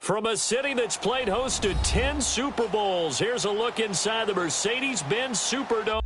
From a city that's played host to 10 Super Bowls, here's a look inside the Mercedes-Benz Superdome.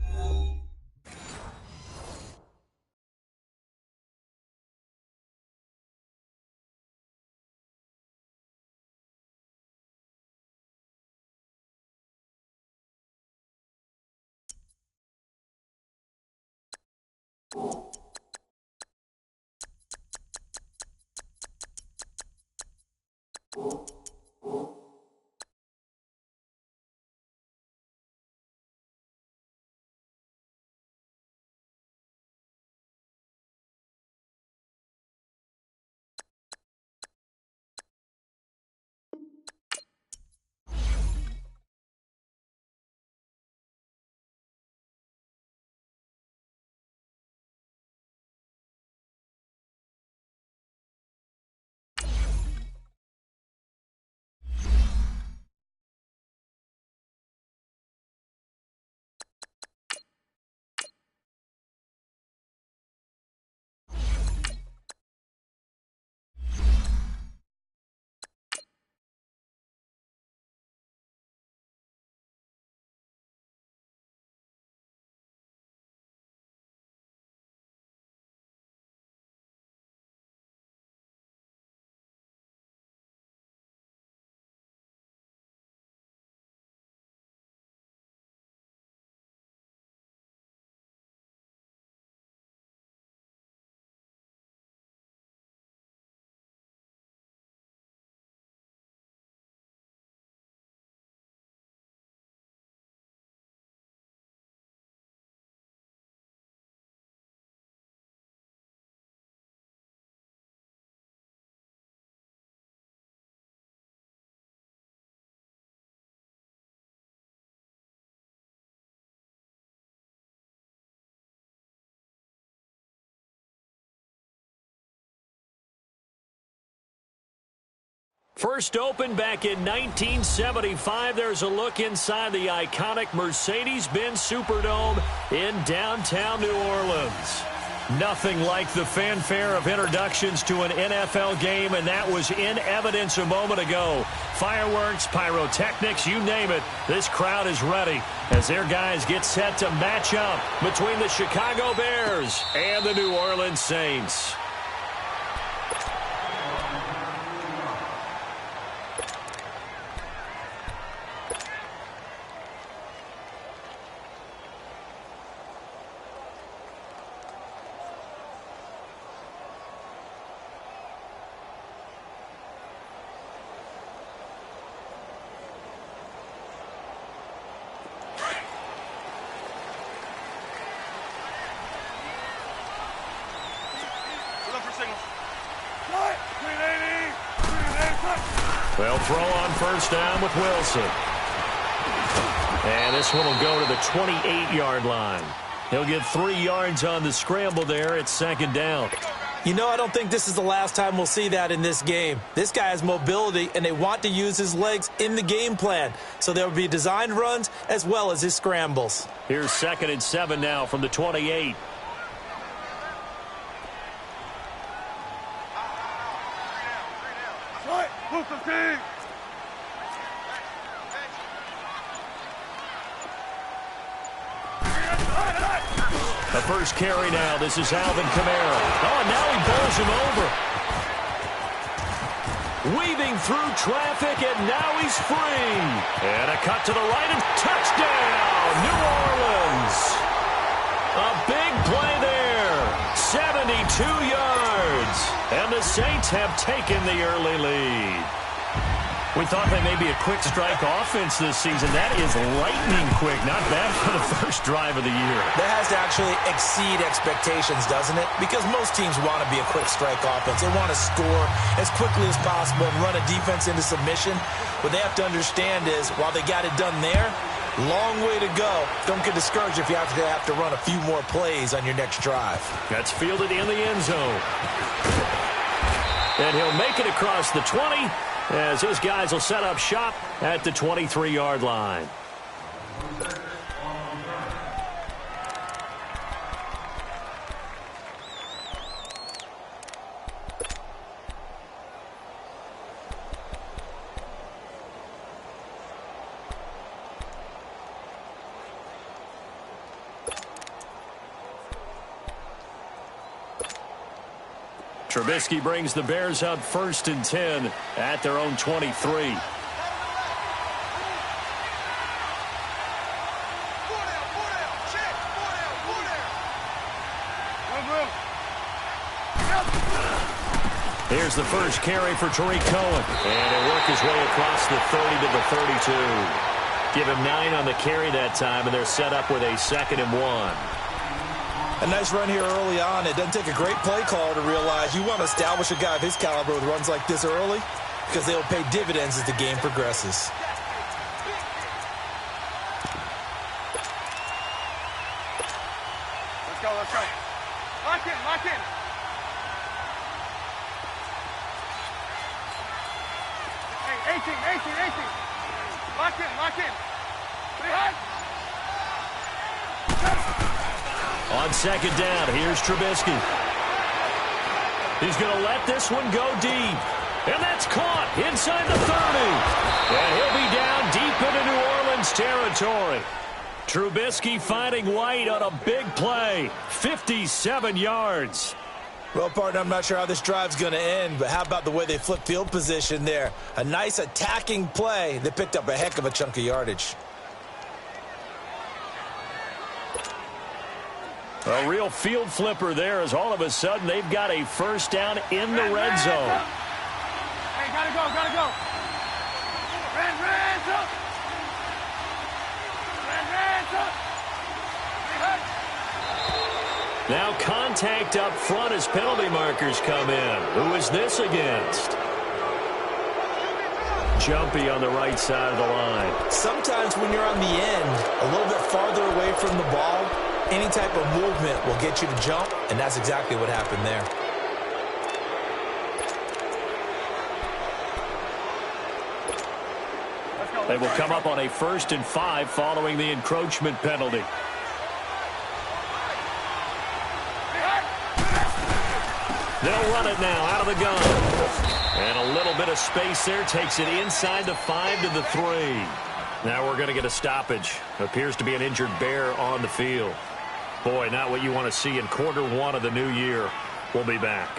First opened back in 1975, there's a look inside the iconic Mercedes-Benz Superdome in downtown New Orleans. Nothing like the fanfare of introductions to an NFL game, and that was in evidence a moment ago. Fireworks, pyrotechnics, you name it, this crowd is ready as their guys get set to match up between the Chicago Bears and the New Orleans Saints. They'll throw on first down with Wilson. And this one will go to the 28-yard line. He'll get 3 yards on the scramble there. It's second down. You know, I don't think this is the last time we'll see that in this game. This guy has mobility, and they want to use his legs in the game plan. So there will be designed runs as well as his scrambles. Here's 2nd and 7 now from the 28. The first carry now. This is Alvin Kamara. Oh, and now he bowls him over. Weaving through traffic, and now he's free. And a cut to the right, and touchdown, New Orleans. A big play there. 72 yards. And the Saints have taken the early lead. We thought they may be a quick strike offense this season. That is lightning quick. Not bad for the first drive of the year. That has to actually exceed expectations, doesn't it? Because most teams want to be a quick strike offense. They want to score as quickly as possible and run a defense into submission. What they have to understand is, while they got it done there, long way to go. Don't get discouraged if you have to run a few more plays on your next drive. That's fielded in the end zone. And he'll make it across the 20 as his guys will set up shop at the 23-yard line. Trubisky brings the Bears up 1st and 10 at their own 23. Here's the first carry for Tariq Cohen. And he'll work his way across the 30 to the 32. Give him 9 on the carry that time, and they're set up with a 2nd and 1. A nice run here early on. It doesn't take a great play caller to realize you want to establish a guy of his caliber with runs like this early because they'll pay dividends as the game progresses. Let's go, let's go. Lock in, lock in. Hey, 18. Lock in, lock in. On 2nd down, here's Trubisky. He's going to let this one go deep. And that's caught inside the 30. And he'll be down deep into New Orleans territory. Trubisky finding White on a big play. 57 yards. Well, partner, I'm not sure how this drive's going to end, but how about the way they flip field position there? A nice attacking play that picked up a heck of a chunk of yardage. A real field flipper there as all of a sudden they've got a 1st down in the red zone. Hey, gotta go. Rands up. Now contact up front as penalty markers come in. Who is this against? Jumpy on the right side of the line. Sometimes when you're on the end, a little bit farther away from the ball, any type of movement will get you to jump, and that's exactly what happened there. They will come up on a 1st and 5 following the encroachment penalty. They'll run it now out of the gun. And a little bit of space there takes it inside the 5 to the 3. Now we're going to get a stoppage. Appears to be an injured Bear on the field. Boy, not what you want to see in quarter 1 of the new year. We'll be back.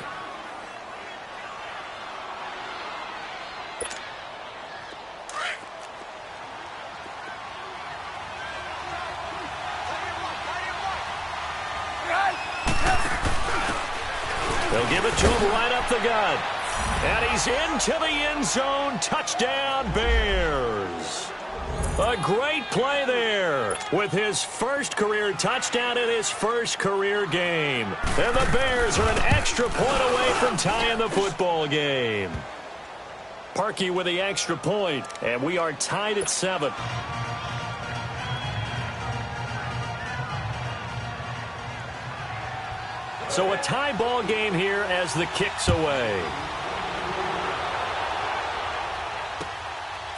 They'll give it to him right up the gut. And he's into the end zone. Touchdown, Bears. A great play there with his first career touchdown in his first career game. And the Bears are an extra point away from tying the football game. Parkey with the extra point, and we are tied at 7. So a tie ball game here as the kick's away.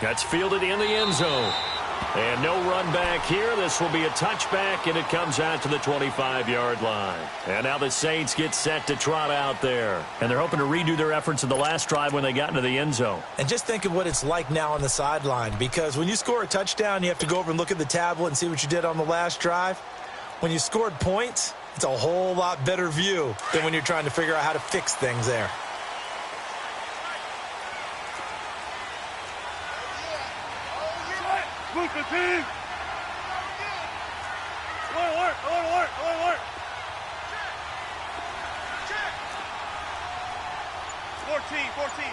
That's fielded in the end zone. And no run back here. This will be a touchback, and it comes out to the 25-yard line. And now the Saints get set to trot out there. And they're hoping to redo their efforts in the last drive when they got into the end zone. And just think of what it's like now on the sideline, because when you score a touchdown, you have to go over and look at the tablet and see what you did on the last drive. When you scored points, it's a whole lot better view than when you're trying to figure out how to fix things there. Move the team. Alert. 14.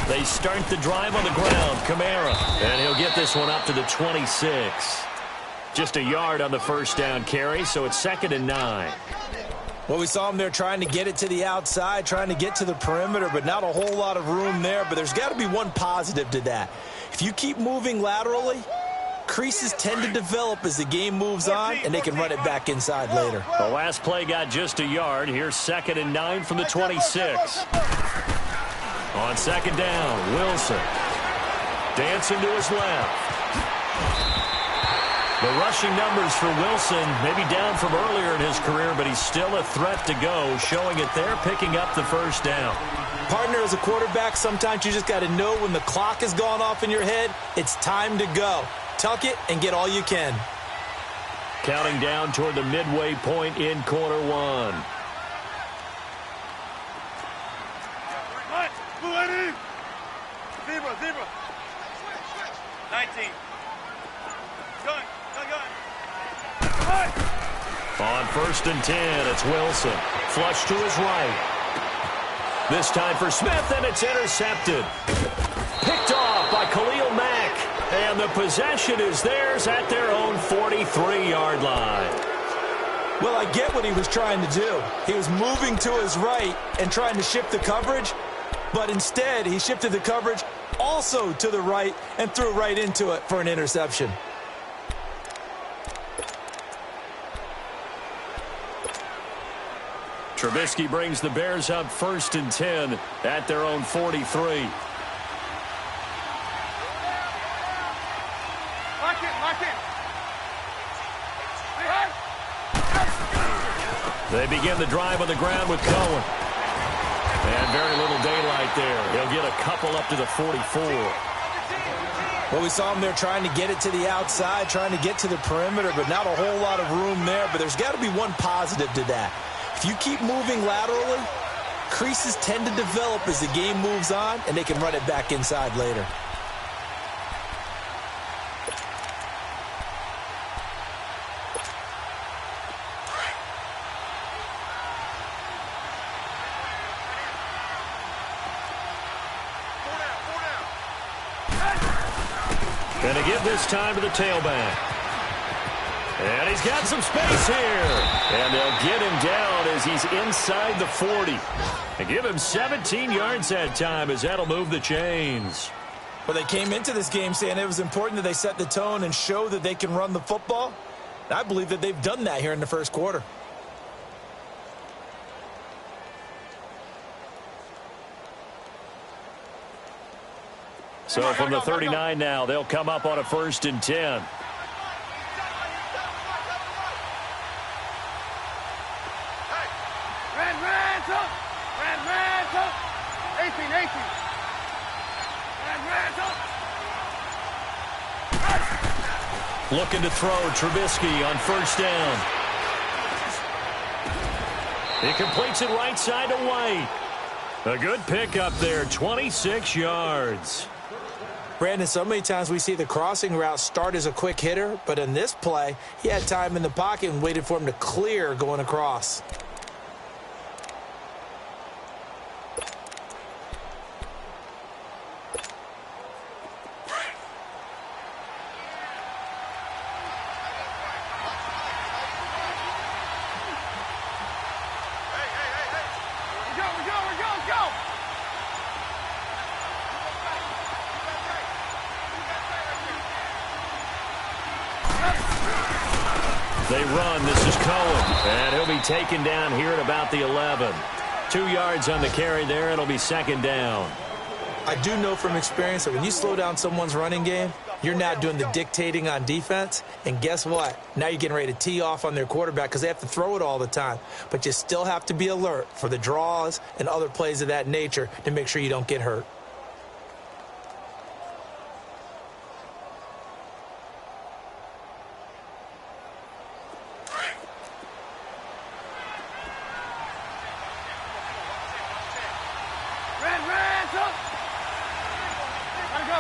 They start the drive on the ground. Kamara. And he'll get this one up to the 26. Just a yard on the first down carry, so it's 2nd and 9. Well, we saw him there trying to get it to the outside, trying to get to the perimeter, but not a whole lot of room there. But there's got to be one positive to that. If you keep moving laterally, creases tend to develop as the game moves on, and they can run it back inside later. The last play got just a yard. Here's 2nd and 9 from the 26. On 2nd down, Wilson. Dancing to his left. The rushing numbers for Wilson maybe down from earlier in his career, but he's still a threat to go, showing it there, picking up the first down. Partner, as a quarterback, sometimes you just got to know when the clock has gone off in your head, it's time to go. Tuck it and get all you can. Counting down toward the midway point in quarter one. Zebra. 19. Gun. On 1st and 10, it's Wilson. Flush to his right. This time for Smith, and it's intercepted. Picked off by Khalil Mack. And the possession is theirs at their own 43-yard line. Well, I get what he was trying to do. He was moving to his right and trying to shift the coverage, but instead he shifted the coverage also to the right and threw right into it for an interception. Trubisky brings the Bears up 1st and 10 at their own 43. Lock in. They begin the drive on the ground with Cohen. And very little daylight there. He'll get a couple up to the 44. Well, we saw him there trying to get it to the outside, trying to get to the perimeter, but not a whole lot of room there. But there's got to be one positive to that. If you keep moving laterally, creases tend to develop as the game moves on, and they can run it back inside later. Going to give this time to the tailback. And he's got some space here. And they'll get him down as he's inside the 40. And give him 17 yards that time as that'll move the chains. Well, they came into this game saying it was important that they set the tone and show that they can run the football. I believe that they've done that here in the first quarter. So from the 39 now, they'll come up on a 1st and 10. Ran. 18. Looking to throw Trubisky on 1st down. He completes it right side to White. A good pickup there, 26 yards. Brandon, so many times we see the crossing route start as a quick hitter, but in this play, he had time in the pocket and waited for him to clear going across. They run. This is Cohen. And he'll be taken down here at about the 11. 2 yards on the carry there. It'll be 2nd down. I do know from experience that when you slow down someone's running game, you're now doing the dictating on defense. And guess what? Now you're getting ready to tee off on their quarterback because they have to throw it all the time. But you still have to be alert for the draws and other plays of that nature to make sure you don't get hurt.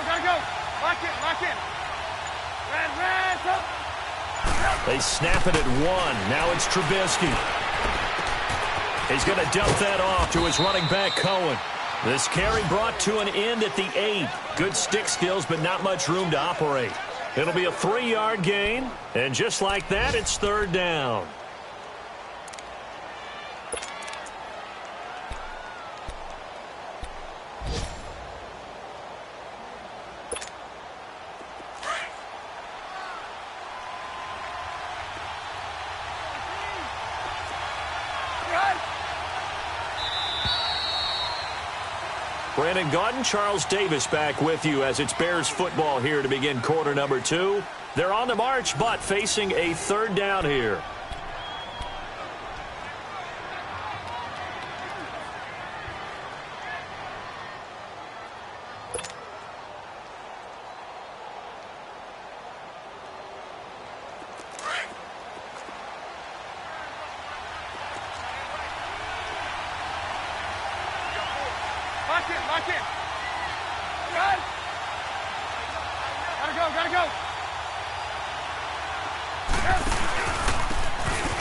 Gotta go. Lock in. They snap it at 1. Now it's Trubisky. He's going to dump that off to his running back, Cohen. This carry brought to an end at the 8. Good stick skills, but not much room to operate. It'll be a 3-yard gain, and just like that, it's 3rd down. Brandon Gaudin, Charles Davis back with you as it's Bears football here to begin quarter number 2. They're on the march, but facing a 3rd down here. Lock in. Good. Gotta go, gotta go.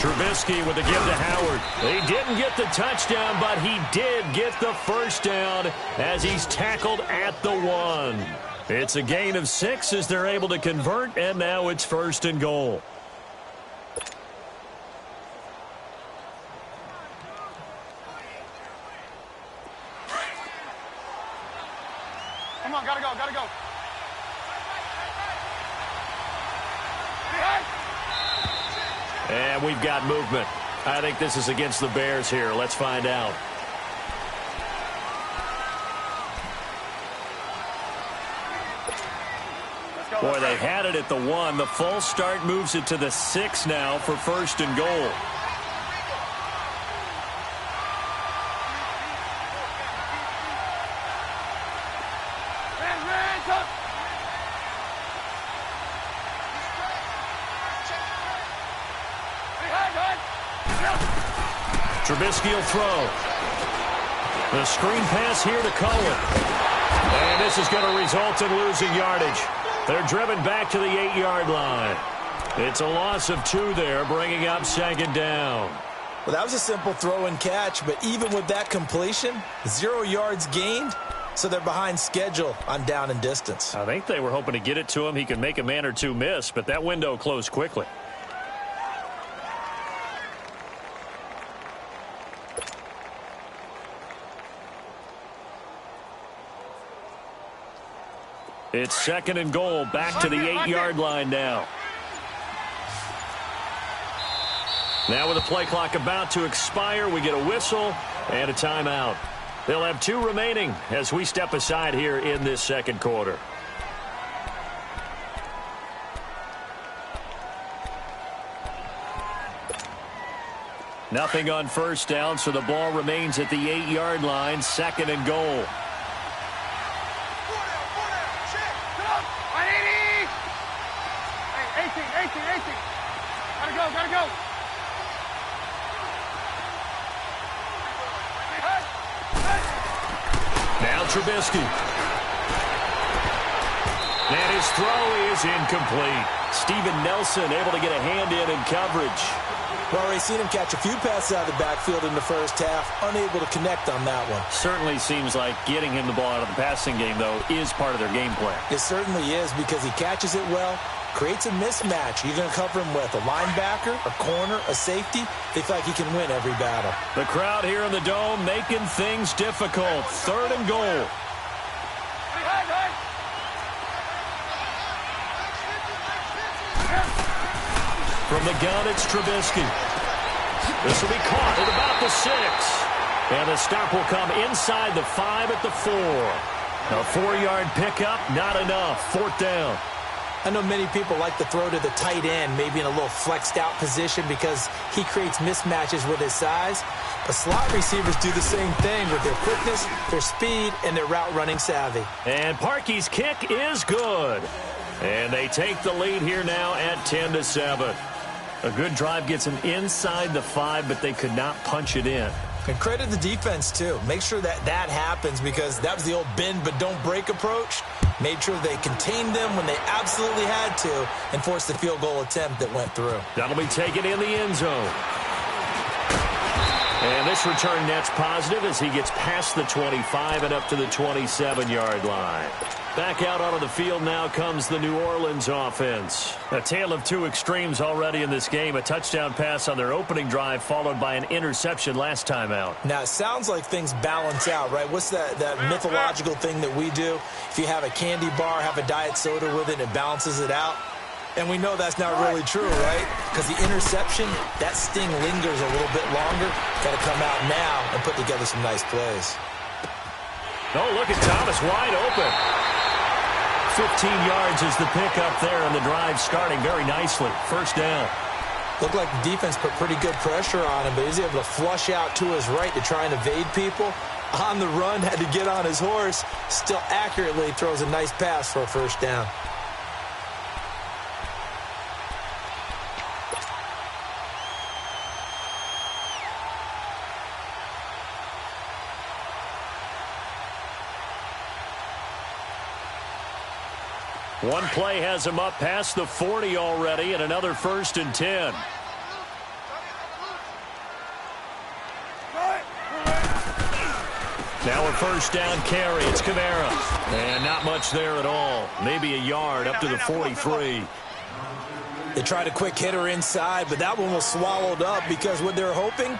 Trubisky with the give to Howard. He didn't get the touchdown, but he did get the first down as he's tackled at the 1. It's a gain of 6 as they're able to convert, and now it's 1st and goal. Come on, gotta go, gotta go. And we've got movement. I think this is against the Bears here. Let's find out. Boy, they had it at the 1. The false start moves it to the 6 now for 1st and goal. Trubisky will throw. The screen pass here to Cohen. And this is going to result in losing yardage. They're driven back to the 8-yard line. It's a loss of 2 there, bringing up 2nd down. Well, that was a simple throw and catch, but even with that completion, 0 yards gained, so they're behind schedule on down and distance. I think they were hoping to get it to him. He could make a man or two miss, but that window closed quickly. It's 2nd and goal, back to the 8-yard line now. Now with the play clock about to expire, we get a whistle and a timeout. They'll have 2 remaining as we step aside here in this 2nd quarter. Nothing on 1st down, so the ball remains at the 8-yard line, 2nd and goal. Gotta go. Now Trubisky. And his throw is incomplete. Steven Nelson able to get a hand in coverage. Well, we've seen him catch a few passes out of the backfield in the first half, unable to connect on that one. Certainly seems like getting him the ball out of the passing game, though, is part of their game plan. It certainly is because he catches it well, creates a mismatch. You're going to cover him with a linebacker, a corner, a safety. They feel like he can win every battle. The crowd here in the Dome making things difficult. 3rd and goal. From the gun, it's Trubisky. This will be caught at about the 6. And the stop will come inside the 5 at the 4. A 4-yard pickup, not enough. 4th down. I know many people like to throw to the tight end, maybe in a little flexed out position because he creates mismatches with his size. But slot receivers do the same thing with their quickness, their speed, and their route running savvy. And Parkey's kick is good. And they take the lead here now at 10-7. A good drive gets them inside the 5, but they could not punch it in. And credit the defense, too. Make sure that happens because that was the old bend but don't break approach. Made sure they contained them when they absolutely had to and forced the field goal attempt that went through. That'll be taken in the end zone. And this return net's positive as he gets past the 25 and up to the 27-yard line. Back out onto the field now comes the New Orleans offense. A tale of 2 extremes already in this game. A touchdown pass on their opening drive followed by an interception last time out. Now, it sounds like things balance out, right? What's that mythological thing that we do? If you have a candy bar, have a diet soda with it, it balances it out. And we know that's not really true, right? Because the interception, that sting lingers a little bit longer. Got to come out now and put together some nice plays. Oh, look at Thomas wide open. 15 yards is the pickup there, and the drive starting very nicely. 1st down. Looked like the defense put pretty good pressure on him, but he's able to flush out to his right to try and evade people. On the run, had to get on his horse. Still accurately throws a nice pass for a 1st down. One play has him up past the 40 already, and another 1st and 10. Now a 1st down carry. It's Kamara. And not much there at all. Maybe a yard up to the 43. They tried a quick hitter inside, but that one was swallowed up because what they're hoping,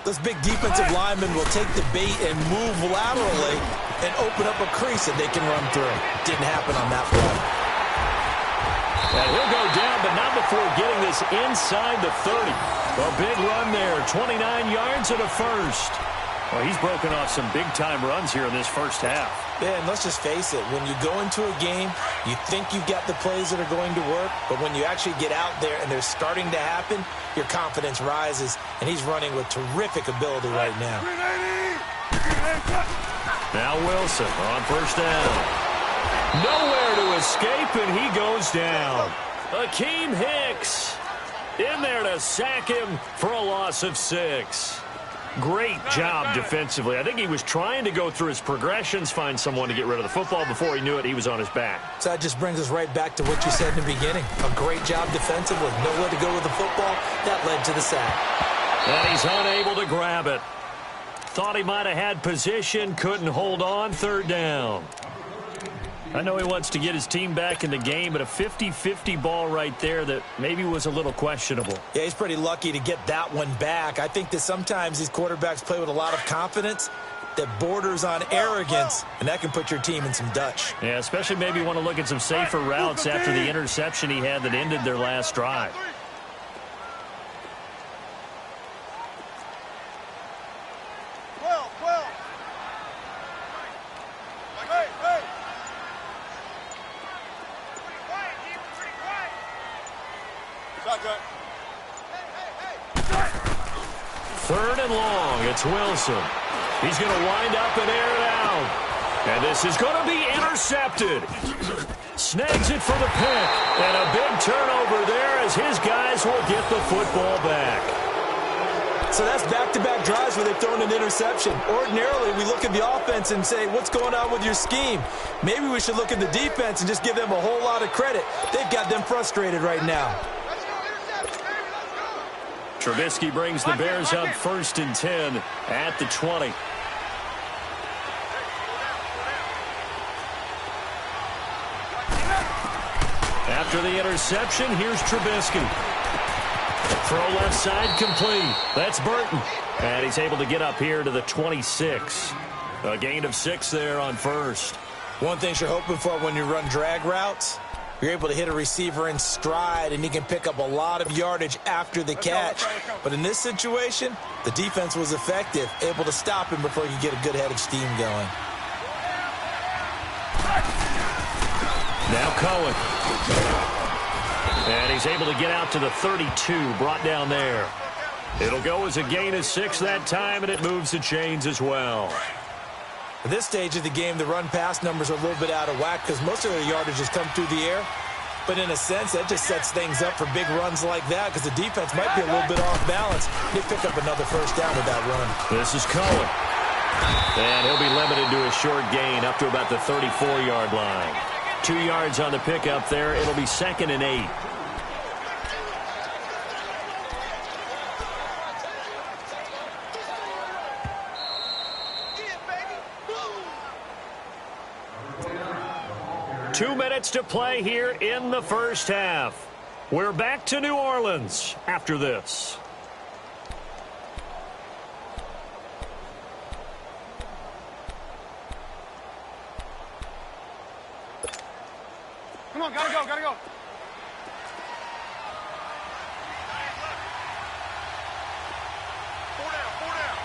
those big defensive linemen will take the bait and move laterally and open up a crease that they can run through. Didn't happen on that play. And he'll go down, but not before getting this inside the 30. A big run there, 29 yards and a 1st. Well, he's broken off some big-time runs here in this first half. Yeah, and let's just face it. When you go into a game, you think you've got the plays that are going to work, but when you actually get out there and they're starting to happen, your confidence rises, and he's running with terrific ability right now. Now Wilson on 1st down. Nowhere to escape, and he goes down. Akeem Hicks in there to sack him for a loss of 6. Great job defensively. I think he was trying to go through his progressions, find someone to get rid of the football. Before he knew it, he was on his back. So that just brings us right back to what you said in the beginning. A great job defensively. Nowhere to go with the football. That led to the sack. And he's unable to grab it. Thought he might have had position, couldn't hold on. 3rd down. I know he wants to get his team back in the game, but a 50-50 ball right there that maybe was a little questionable. Yeah, he's pretty lucky to get that one back. I think that sometimes these quarterbacks play with a lot of confidence that borders on arrogance, and that can put your team in some Dutch. Yeah, especially maybe want to look at some safer routes after the interception he had that ended their last drive. Third and long, it's Wilson. He's going to wind up and air it out. And this is going to be intercepted. Snags it for the pick. And a big turnover there as his guys will get the football back. So that's back-to-back drives where they've thrown an interception. Ordinarily, we look at the offense and say, what's going on with your scheme? Maybe we should look at the defense and just give them a whole lot of credit. They've got them frustrated right now. Trubisky brings the Bears up 1st and 10 at the 20. After the interception, here's Trubisky. Throw left side complete. That's Burton. And he's able to get up here to the 26. A gain of 6 there on 1st. One thing you're hoping for when you run drag routes, you're able to hit a receiver in stride, and he can pick up a lot of yardage after the catch. But in this situation, the defense was effective, able to stop him before he could get a good head of steam going. Now Cohen. And he's able to get out to the 32, brought down there. It'll go as a gain of 6 that time, and it moves the chains as well. At this stage of the game, the run-pass numbers are a little bit out of whack because most of their yardage has come through the air. But in a sense, that just sets things up for big runs like that because the defense might be a little bit off balance. They pick up another 1st down with that run. This is Cohen. And he'll be limited to a short gain up to about the 34-yard line. 2 yards on the pickup there. It'll be 2nd and 8. Two minutes to play here in the first half. We're back to New Orleans after this. Come on, gotta go, gotta go. Four down, four down.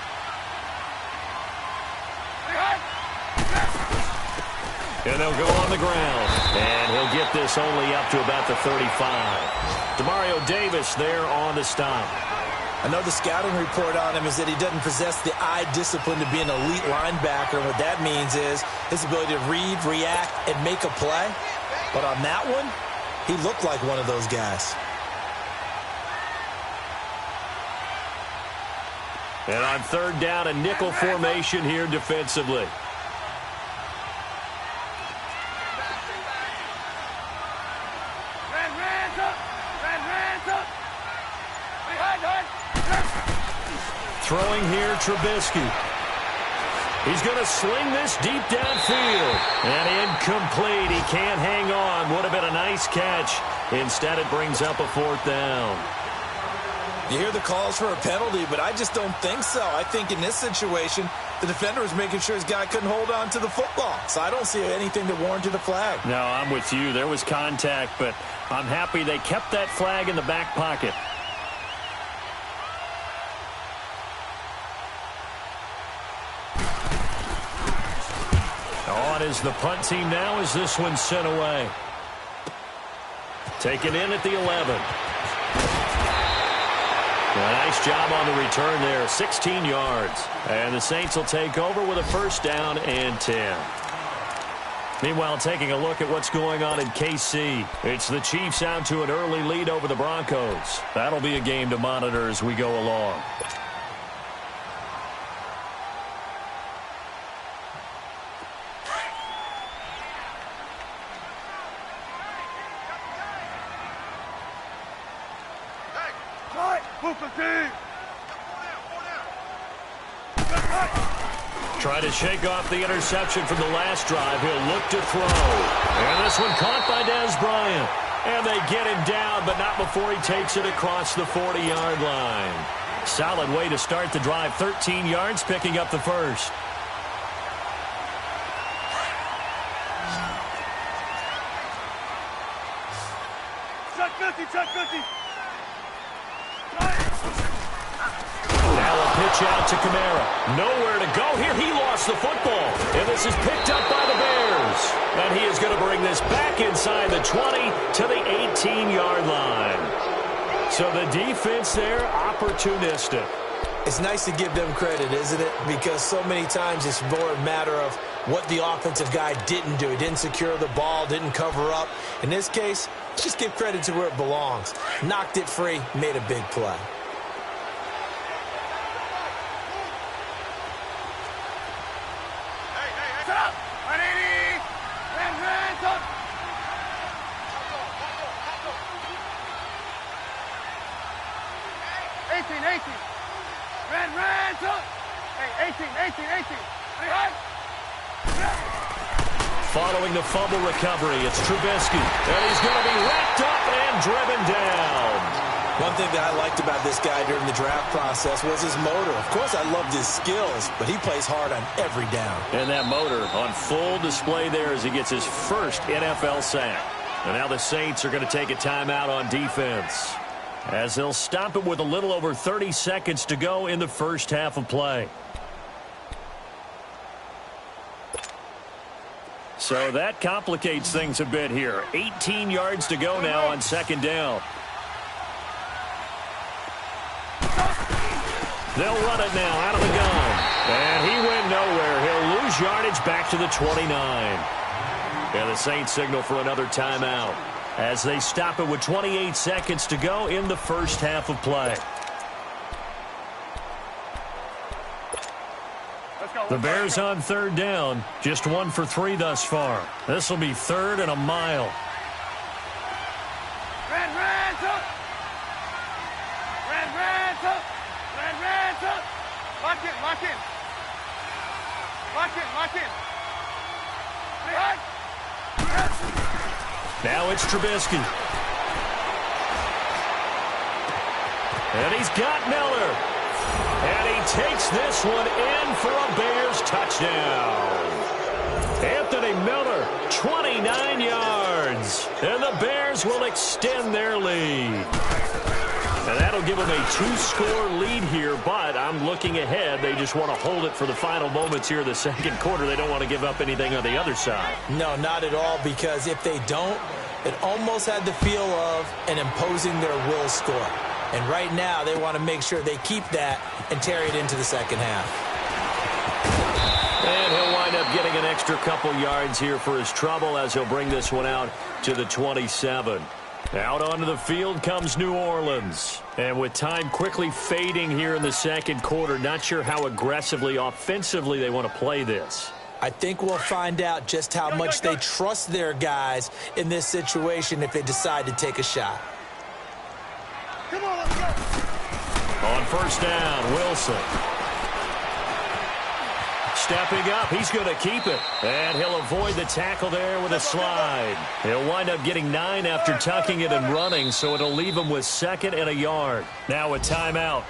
And they'll go on the ground. And he'll get this only up to about the 35. Demario Davis there on the stop. I know the scouting report on him is that he doesn't possess the eye discipline to be an elite linebacker. What that means is his ability to read, react, and make a play. But on that one, he looked like one of those guys. And on 3rd down, a nickel formation here defensively. Throwing here, Trubisky. He's going to sling this deep downfield. And incomplete. He can't hang on. Would have been a nice catch. Instead, it brings up a 4th down. You hear the calls for a penalty, but I just don't think so. I think in this situation, the defender was making sure his guy couldn't hold on to the football. So I don't see anything that warranted a flag. No, I'm with you. There was contact, but I'm happy they kept that flag in the back pocket. On is the punt team now as this one's sent away. Taken in at the 11. A nice job on the return there, 16 yards. And the Saints will take over with a 1st down and 10. Meanwhile, taking a look at what's going on in KC. It's the Chiefs out to an early lead over the Broncos. That'll be a game to monitor as we go along. Trying to shake off the interception from the last drive. He'll look to throw. And this one caught by Dez Bryant. And they get him down, but not before he takes it across the 40-yard line. Solid way to start the drive. 13 yards, picking up the 1st. Check 50, check 50. Now a pitch out to Kamara. Nowhere to go here. He lost the football. And this is picked up by the Bears. And he is going to bring this back inside the 20 to the 18-yard line. So the defense there, opportunistic. It's nice to give them credit, isn't it? Because so many times it's more a matter of what the offensive guy didn't do. He didn't secure the ball, didn't cover up. In this case, let's just give credit to where it belongs. Knocked it free, made a big play. Following the fumble recovery, it's Trubisky. And he's going to be wrapped up and driven down. One thing that I liked about this guy during the draft process was his motor. Of course, I loved his skills, but he plays hard on every down. And that motor on full display there as he gets his first NFL sack. And now the Saints are going to take a timeout on defense, as they'll stop it with a little over 30 seconds to go in the first half of play. So that complicates things a bit here. 18 yards to go now on 2nd down. They'll run it now out of the gun. And he went nowhere. He'll lose yardage back to the 29. And the Saints signal for another timeout as they stop it with 28 seconds to go in the first half of play. The Bears on 3rd down, just 1 for 3 thus far. This will be 3rd and a mile. Lock in, lock in. Lock in, lock in. Now it's Trubisky. And he's got Miller. And he takes this one in for a Bears touchdown. Anthony Miller, 29 yards. And the Bears will extend their lead. And that'll give them a 2-score lead here, but I'm looking ahead. They just want to hold it for the final moments here of the second quarter. They don't want to give up anything on the other side. No, not at all, because if they don't, it almost had the feel of an imposing their will score. And right now, they want to make sure they keep that and carry it into the second half. And he'll wind up getting an extra couple yards here for his trouble as he'll bring this one out to the 27. Out onto the field comes New Orleans. And with time quickly fading here in the second quarter, not sure how aggressively, offensively they want to play this. I think we'll find out just how much they trust their guys in this situation if they decide to take a shot. Come on, let's go. On first down, Wilson. Stepping up, he's going to keep it. And he'll avoid the tackle there with a slide. He'll wind up getting 9 after tucking it and running, so it'll leave him with 2nd and a yard. Now a timeout.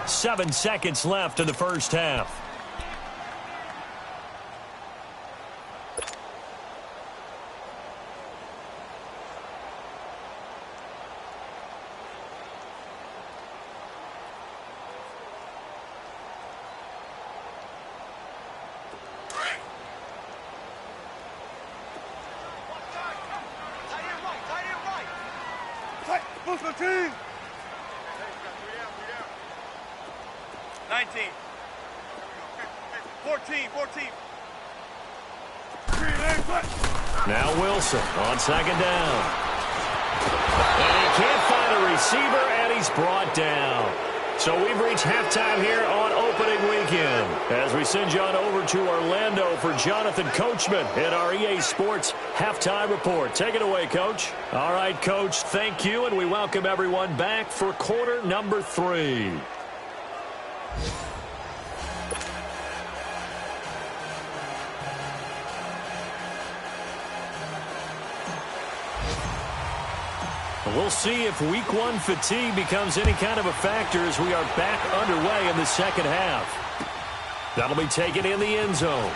7 seconds left in the first half. Move the team. 19. 14. Now Wilson on 2nd down. And he can't find a receiver, and he's brought down. So we've reached halftime here on opening weekend as we send you on over to Orlando for Jonathan Coachman in our EA Sports Halftime Report. Take it away, Coach. All right, Coach, thank you, and we welcome everyone back for quarter number 3. We'll see if week 1 fatigue becomes any kind of a factor as we are back underway in the second half. That'll be taken in the end zone.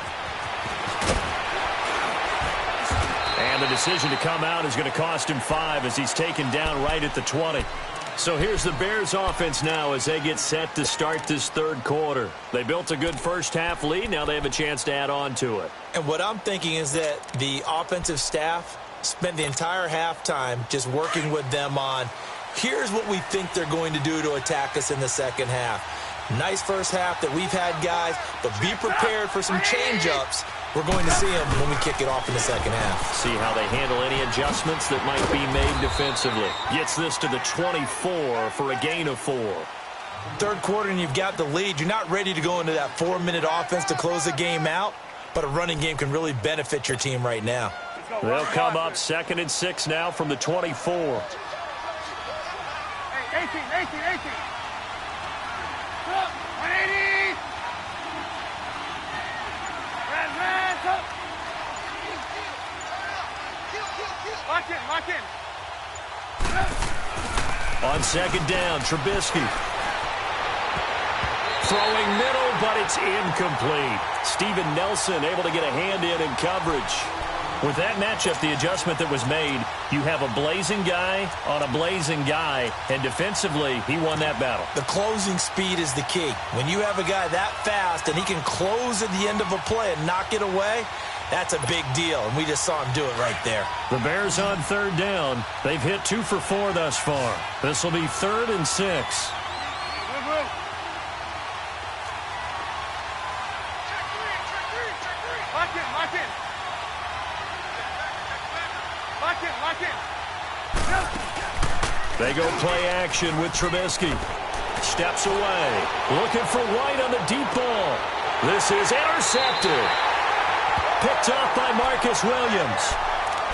And the decision to come out is going to cost him 5 as he's taken down right at the 20. So here's the Bears offense now as they get set to start this third quarter. They built a good first half lead. Now they have a chance to add on to it. And what I'm thinking is that the offensive staff spent the entire halftime just working with them on, here's what we think they're going to do to attack us in the second half. Nice first half that we've had, guys, but be prepared for some change-ups. We're going to see them when we kick it off in the second half. See how they handle any adjustments that might be made defensively. Gets this to the 24 for a gain of 4. Third quarter and you've got the lead. You're not ready to go into that 4-minute offense to close the game out, but a running game can really benefit your team right now. They'll come up 2nd and 6 now from the 24. 18. Up, 180. Red, up. Lock in. On 2nd down, Trubisky. Throwing middle, but it's incomplete. Steven Nelson able to get a hand in coverage. With that matchup, the adjustment that was made, you have a blazing guy on a blazing guy, and defensively, he won that battle. The closing speed is the key. When you have a guy that fast and he can close at the end of a play and knock it away, that's a big deal, and we just saw him do it right there. The Bears on 3rd down. They've hit 2 for 4 thus far. This will be 3rd and 6. Lock in. They go play action with Trubisky. Steps away. Looking for White on the deep ball. This is intercepted. Picked off by Marcus Williams.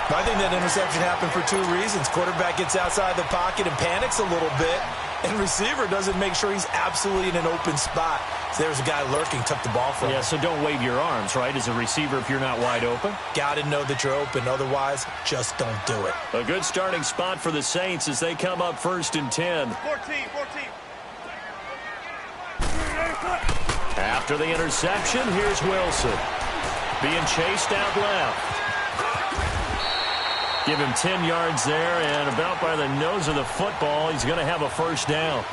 I think that interception happened for 2 reasons. Quarterback gets outside the pocket and panics a little bit, and receiver doesn't make sure he's absolutely in an open spot. So there's a guy lurking, took the ball from him. Yeah, so don't wave your arms, right, as a receiver if you're not wide open. Got to know that you're open. Otherwise, just don't do it. A good starting spot for the Saints as they come up 1st and 10. 14. After the interception, here's Wilson. Being chased out left. Give him 10 yards there, and about by the nose of the football, he's going to have a first down.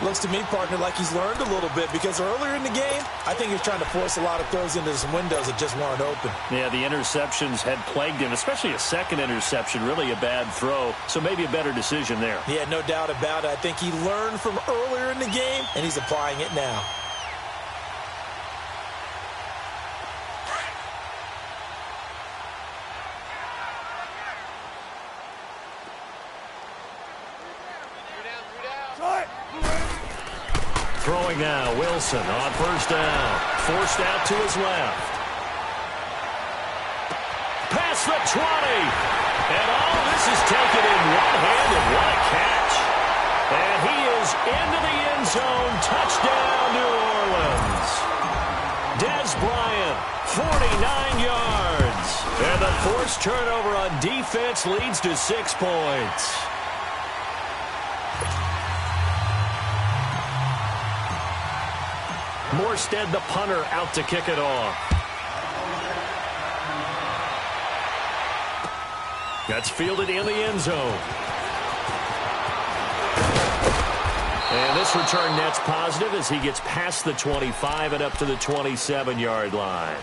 Looks to me, partner, like he's learned a little bit because earlier in the game, I think he was trying to force a lot of throws into some windows that just weren't open. Yeah, the interceptions had plagued him, especially a second interception, really a bad throw. So maybe a better decision there. Yeah, no doubt about it. I think he learned from earlier in the game, and he's applying it now. Throwing now, Wilson on first down. Forced out to his left. Past the 20. And all this is taken in one hand, and what a catch. And he is into the end zone. Touchdown, New Orleans. Dez Bryant, 49 yards. And the forced turnover on defense leads to 6 points. Morstead, the punter, out to kick it off. That's fielded in the end zone. And this return net's positive as he gets past the 25 and up to the 27-yard line.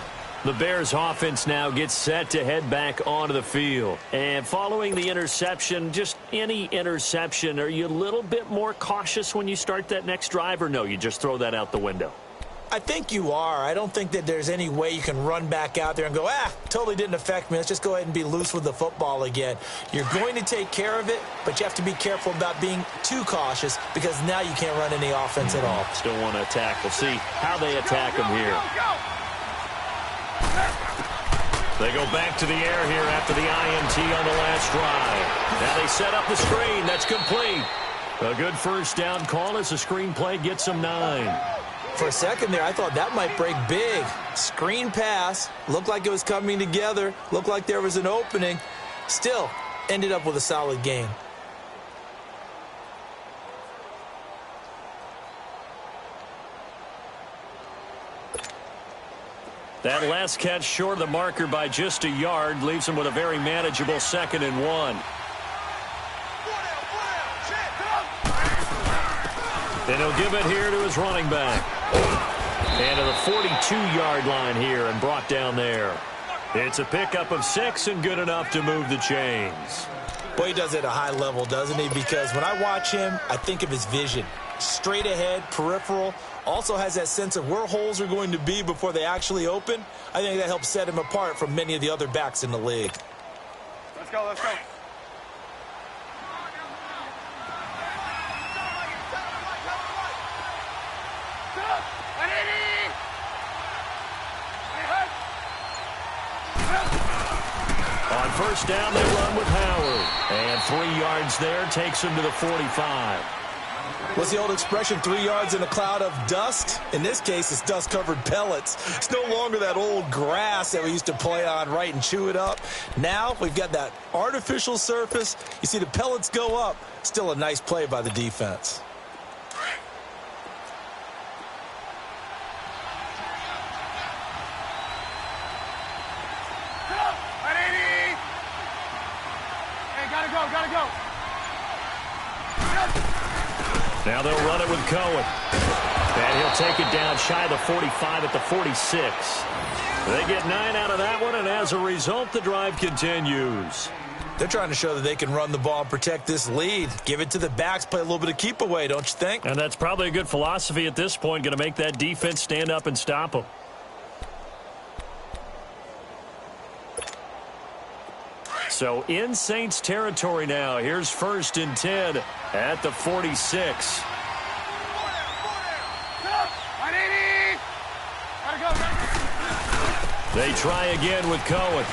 The Bears offense now gets set to head back onto the field. And following the interception, just any interception, are you a little bit more cautious when you start that next drive, or no, you just throw that out the window? I think you are. I don't think that there's any way you can run back out there and go, totally didn't affect me. Let's just go ahead and be loose with the football again. You're going to take care of it, but you have to be careful about being too cautious because now you can't run any offense at all. Still want to attack. We'll see how they attack him here. They go back to the air here after the INT on the last drive. Now they set up the screen. That's complete. A good first down call as the screen play gets them 9. For a second there, I thought that might break big. Screen pass. Looked like it was coming together. Looked like there was an opening. Still, ended up with a solid gain. That last catch short of the marker by just a yard leaves him with a very manageable 2nd and 1. And he'll give it here to his running back. And to the 42-yard line here and brought down there. It's a pickup of 6 and good enough to move the chains. Boy, he does it at a high level, doesn't he? Because when I watch him, I think of his vision. Straight ahead, peripheral. Also has that sense of where holes are going to be before they actually open. I think that helps set him apart from many of the other backs in the league. Let's go, let's go. On first down, they run with Howard. And 3 yards there takes him to the 45. What's the old expression, 3 yards in a cloud of dust? In this case, it's dust-covered pellets. It's no longer that old grass that we used to play on, right, and chew it up. Now we've got that artificial surface. You see the pellets go up. Still a nice play by the defense. Gotta go. Now they'll run it with Cohen. And he'll take it down shy of the 45 at the 46. They get 9 out of that one, and as a result, the drive continues. They're trying to show that they can run the ball and protect this lead. Give it to the backs, play a little bit of keep away, don't you think? And that's probably a good philosophy at this point, going to make that defense stand up and stop them. So in Saints territory now. Here's 1st and 10 at the 46. They try again with Cohen.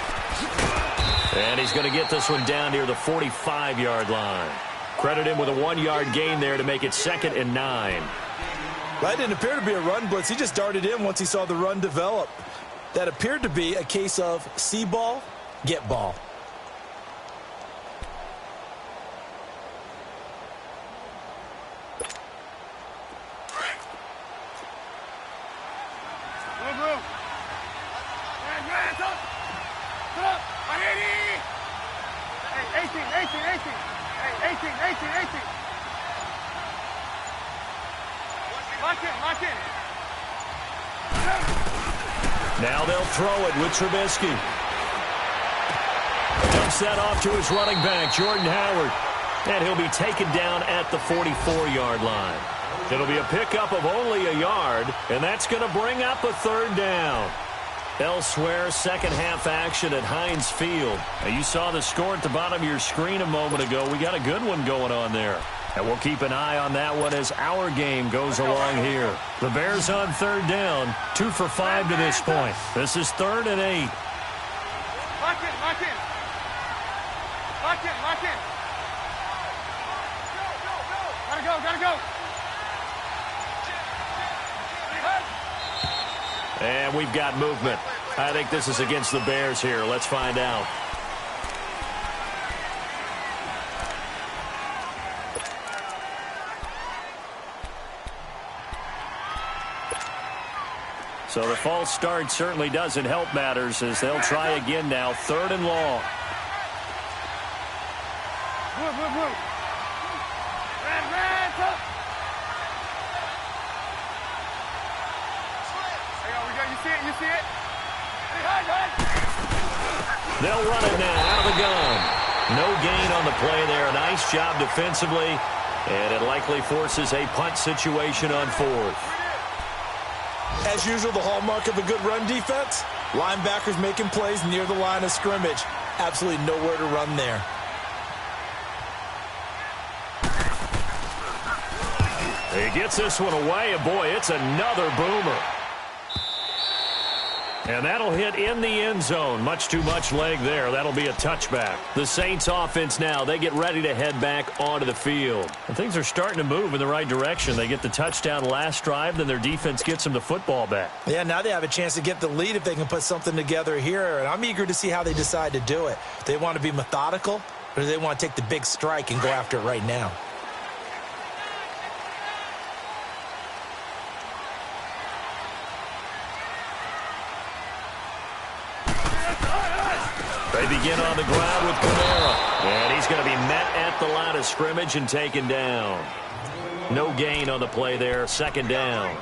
And he's going to get this one down near the 45-yard line. Credit him with a 1-yard gain there to make it 2nd and 9. That didn't appear to be a run blitz. He just darted in once he saw the run develop. That appeared to be a case of see ball, get ball. Now they'll throw it with Trubisky. Dumps that off to his running back, Jordan Howard. And he'll be taken down at the 44-yard line. It'll be a pickup of only a yard, and that's going to bring up a 3rd down. Elsewhere, second half action at Heinz Field. Now, you saw the score at the bottom of your screen a moment ago. We got a good one going on there. And we'll keep an eye on that one as our game goes along here. The Bears on 3rd down, 2 for 5 to this point. This is 3rd and 8. Lock in. Gotta go. And we've got movement. I think this is against the Bears here. Let's find out. So the false start certainly doesn't help matters as they'll try again now. 3rd and long. Move. Red, top. There you go. You see it? Hey. They'll run it now out of the gun. No gain on the play there. Nice job defensively. And it likely forces a punt situation on 4th. As usual, the hallmark of a good run defense, linebackers making plays near the line of scrimmage. Absolutely nowhere to run there. He gets this one away, and boy, it's another boomer. And that'll hit in the end zone. Much too much leg there. That'll be a touchback. The Saints offense now, they get ready to head back onto the field. And things are starting to move in the right direction. They get the touchdown last drive, then their defense gets them the football back. Yeah, now they have a chance to get the lead if they can put something together here. And I'm eager to see how they decide to do it. Do they want to be methodical, or do they want to take the big strike and go after it right now? They begin on the ground with Kamara. And he's going to be met at the line of scrimmage and taken down. No gain on the play there. 2nd down.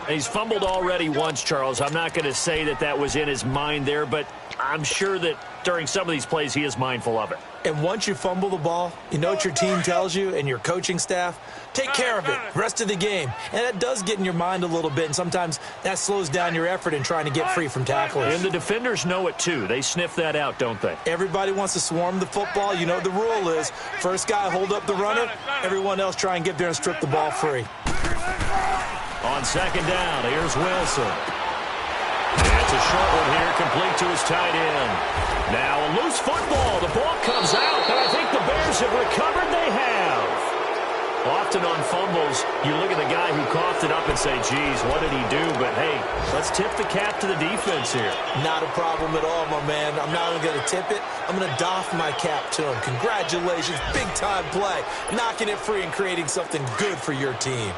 He's fumbled already once, Charles. I'm not going to say that was in his mind there, but I'm sure that during some of these plays he is mindful of it. And once you fumble the ball, you know what your team tells you and your coaching staff? Take care of it, rest of the game. And that does get in your mind a little bit, and sometimes that slows down your effort in trying to get free from tacklers. And the defenders know it too. They sniff that out, don't they? Everybody wants to swarm the football. You know what the rule is. First guy hold up the runner, everyone else try and get there and strip the ball free. On 2nd down, here's Wilson. And it's a short one here, complete to his tight end. Now a loose football. The ball comes out, and I think the Bears have recovered. They have. Often on fumbles, you look at the guy who coughed it up and say, geez, what did he do? But, hey, let's tip the cap to the defense here. Not a problem at all, my man. I'm not even going to tip it. I'm going to doff my cap to him. Congratulations, big-time play. Knocking it free and creating something good for your team.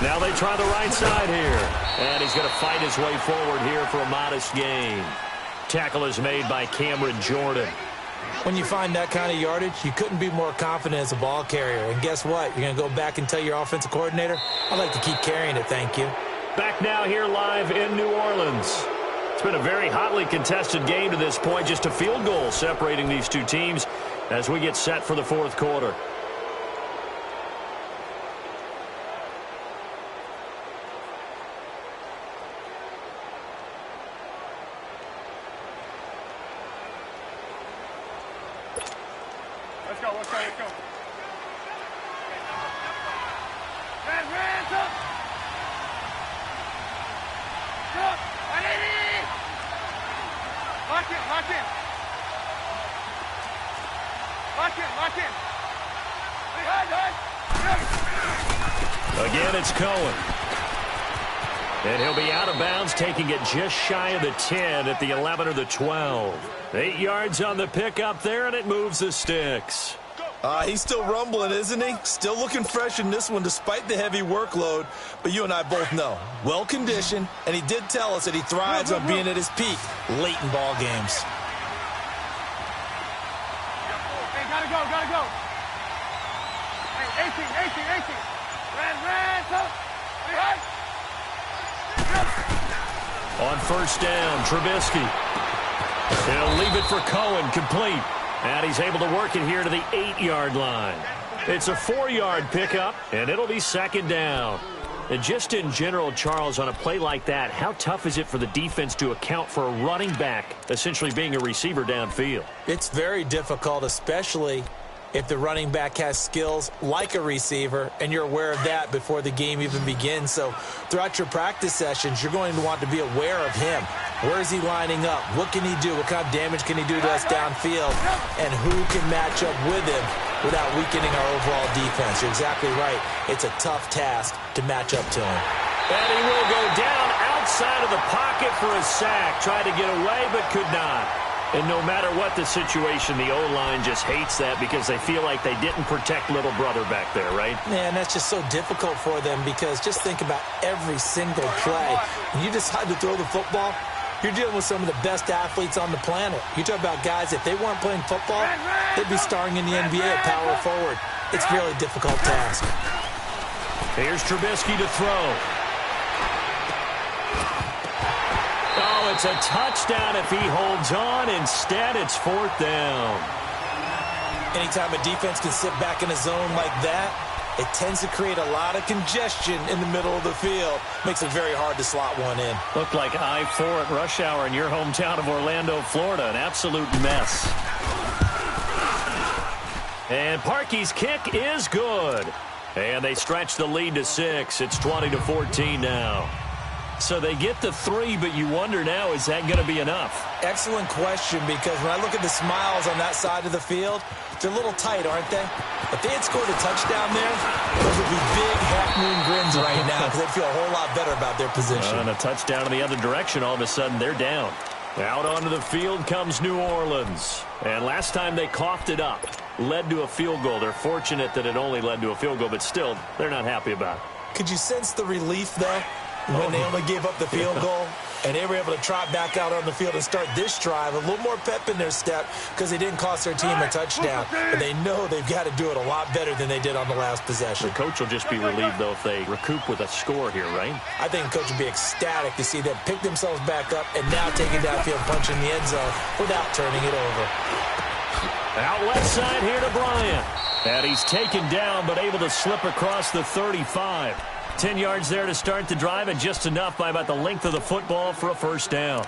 Now they try the right side here. And he's going to fight his way forward here for a modest gain. Tackle is made by Cameron Jordan. When you find that kind of yardage, you couldn't be more confident as a ball carrier. And guess what? You're going to go back and tell your offensive coordinator, I'd like to keep carrying it, thank you. Back now here live in New Orleans. It's been a very hotly contested game to this point. Just a field goal separating these two teams as we get set for the 4th quarter. Let's go. Red, top. Go. Lock in. Again, it's Cohen. And he'll be out of bounds, taking it just shy of the 10 at the 11 or the 12. 8 yards on the pickup there, and it moves the sticks. He's still rumbling, isn't he? Still looking fresh in this one despite the heavy workload. But you and I both know, well-conditioned, and he did tell us that he thrives on being at his peak late in ball games. Hey, gotta go. Hey, 18. Red, top. On 1st down, Trubisky. He'll leave it for Cohen, complete. And he's able to work it here to the 8-yard line. It's a 4-yard pickup, and it'll be 2nd down. And just in general, Charles, on a play like that, how tough is it for the defense to account for a running back essentially being a receiver downfield? It's very difficult, especially if the running back has skills like a receiver, and you're aware of that before the game even begins. So throughout your practice sessions, you're going to want to be aware of him. Where is he lining up? What can he do? What kind of damage can he do to us downfield? And who can match up with him without weakening our overall defense? You're exactly right. It's a tough task to match up to him. And he will go down outside of the pocket for a sack. Tried to get away, but could not. And no matter what the situation, the O-line just hates that because they feel like they didn't protect little brother back there, right? Man, that's just so difficult for them because just think about every single play. When you decide to throw the football, you're dealing with some of the best athletes on the planet. You talk about guys, if they weren't playing football, they'd be starring in the NBA at power forward. It's a really difficult task. Here's Trubisky to throw. Oh, it's a touchdown if he holds on. Instead, it's 4th down. Anytime a defense can sit back in a zone like that, it tends to create a lot of congestion in the middle of the field. Makes it very hard to slot one in. Looked like I-4 at rush hour in your hometown of Orlando, Florida. An absolute mess. And Parkey's kick is good. And they stretch the lead to 6. It's 20-14 now. So they get the 3, but you wonder now, is that going to be enough? Excellent question, because when I look at the smiles on that side of the field, they're a little tight, aren't they? If they had scored a touchdown there, those would be big half-moon grins right now because they'd feel a whole lot better about their position. And a touchdown in the other direction, all of a sudden they're down. Out onto the field comes New Orleans. And last time they coughed it up, led to a field goal. They're fortunate that it only led to a field goal, but still, they're not happy about it. Could you sense the relief, though, when they only gave up the field goal? And they were able to trot back out on the field and start this drive. A little more pep in their step because they didn't cost their team a touchdown. But they know they've got to do it a lot better than they did on the last possession. The coach will just be relieved, though, if they recoup with a score here, right? I think the coach would be ecstatic to see them pick themselves back up and now take it downfield, punch in the end zone without turning it over. Out left side here to Bryant. And he's taken down but able to slip across the 35. 10 yards there to start the drive, and just enough by about the length of the football for a first down.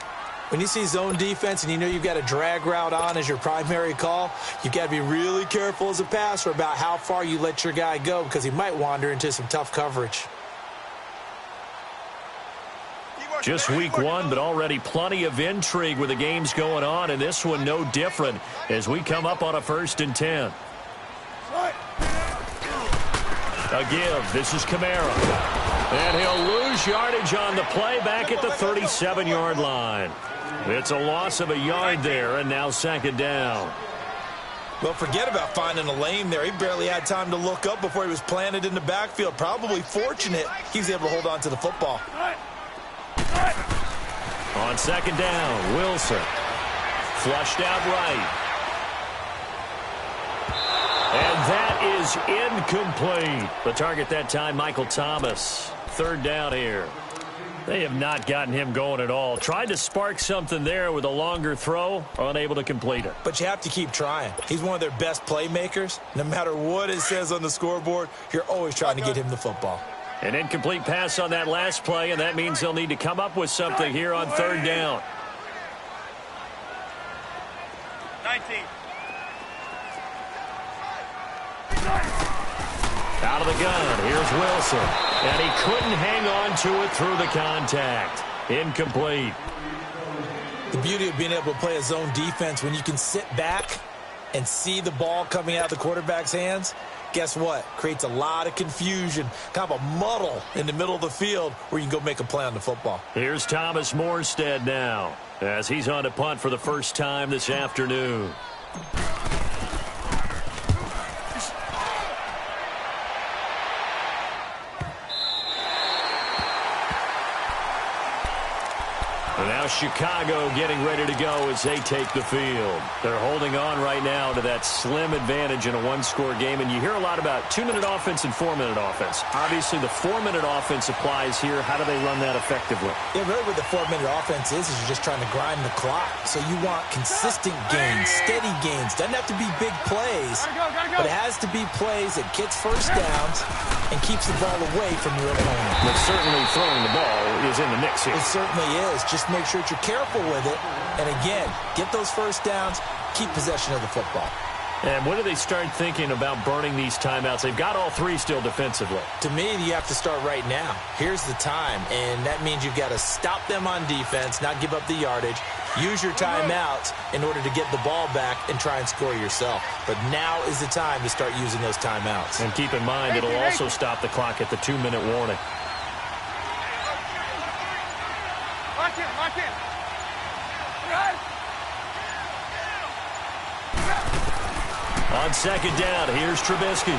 When you see zone defense and you know you've got a drag route on as your primary call, you've got to be really careful as a passer about how far you let your guy go because he might wander into some tough coverage. Just week 1, but already plenty of intrigue with the games going on, and this one no different as we come up on a 1st and 10. A give. This is Kamara. And he'll lose yardage on the play back at the 37-yard line. It's a loss of a yard there, and now 2nd down. Well, forget about finding a lane there. He barely had time to look up before he was planted in the backfield. Probably fortunate he was able to hold on to the football. On 2nd down, Wilson. Flushed out right. And that is incomplete. The target that time, Michael Thomas. 3rd down here. They have not gotten him going at all. Tried to spark something there with a longer throw, unable to complete it. But you have to keep trying. He's one of their best playmakers. No matter what it says on the scoreboard, you're always trying to get him the football. An incomplete pass on that last play, and that means they'll need to come up with something here on 3rd down. 19. Out of the gun, here's Wilson. And he couldn't hang on to it through the contact. Incomplete. The beauty of being able to play a zone defense when you can sit back and see the ball coming out of the quarterback's hands, guess what? Creates a lot of confusion, kind of a muddle in the middle of the field where you can go make a play on the football. Here's Thomas Morstead now as he's on to punt for the first time this afternoon. And now Chicago getting ready to go as they take the field. They're holding on right now to that slim advantage in a one-score game. And you hear a lot about 2-minute offense and 4-minute offense. Obviously, the 4-minute offense applies here. How do they run that effectively? Yeah, really what the 4-minute offense is you're just trying to grind the clock. So you want consistent gains, steady gains. Doesn't have to be big plays, but it has to be plays that gets first downs and keeps the ball away from your opponent. But certainly throwing the ball is in the mix here. It certainly is. Just make sure that you're careful with it. And again, get those first downs, keep possession of the football. And when do they start thinking about burning these timeouts? They've got all three still defensively. To me, you have to start right now. Here's the time, and that means you've got to stop them on defense, not give up the yardage, use your timeouts in order to get the ball back and try and score yourself. But now is the time to start using those timeouts. And keep in mind, it'll also stop the clock at the 2-minute warning. Lock in, lock in. On second down, here's Trubisky. And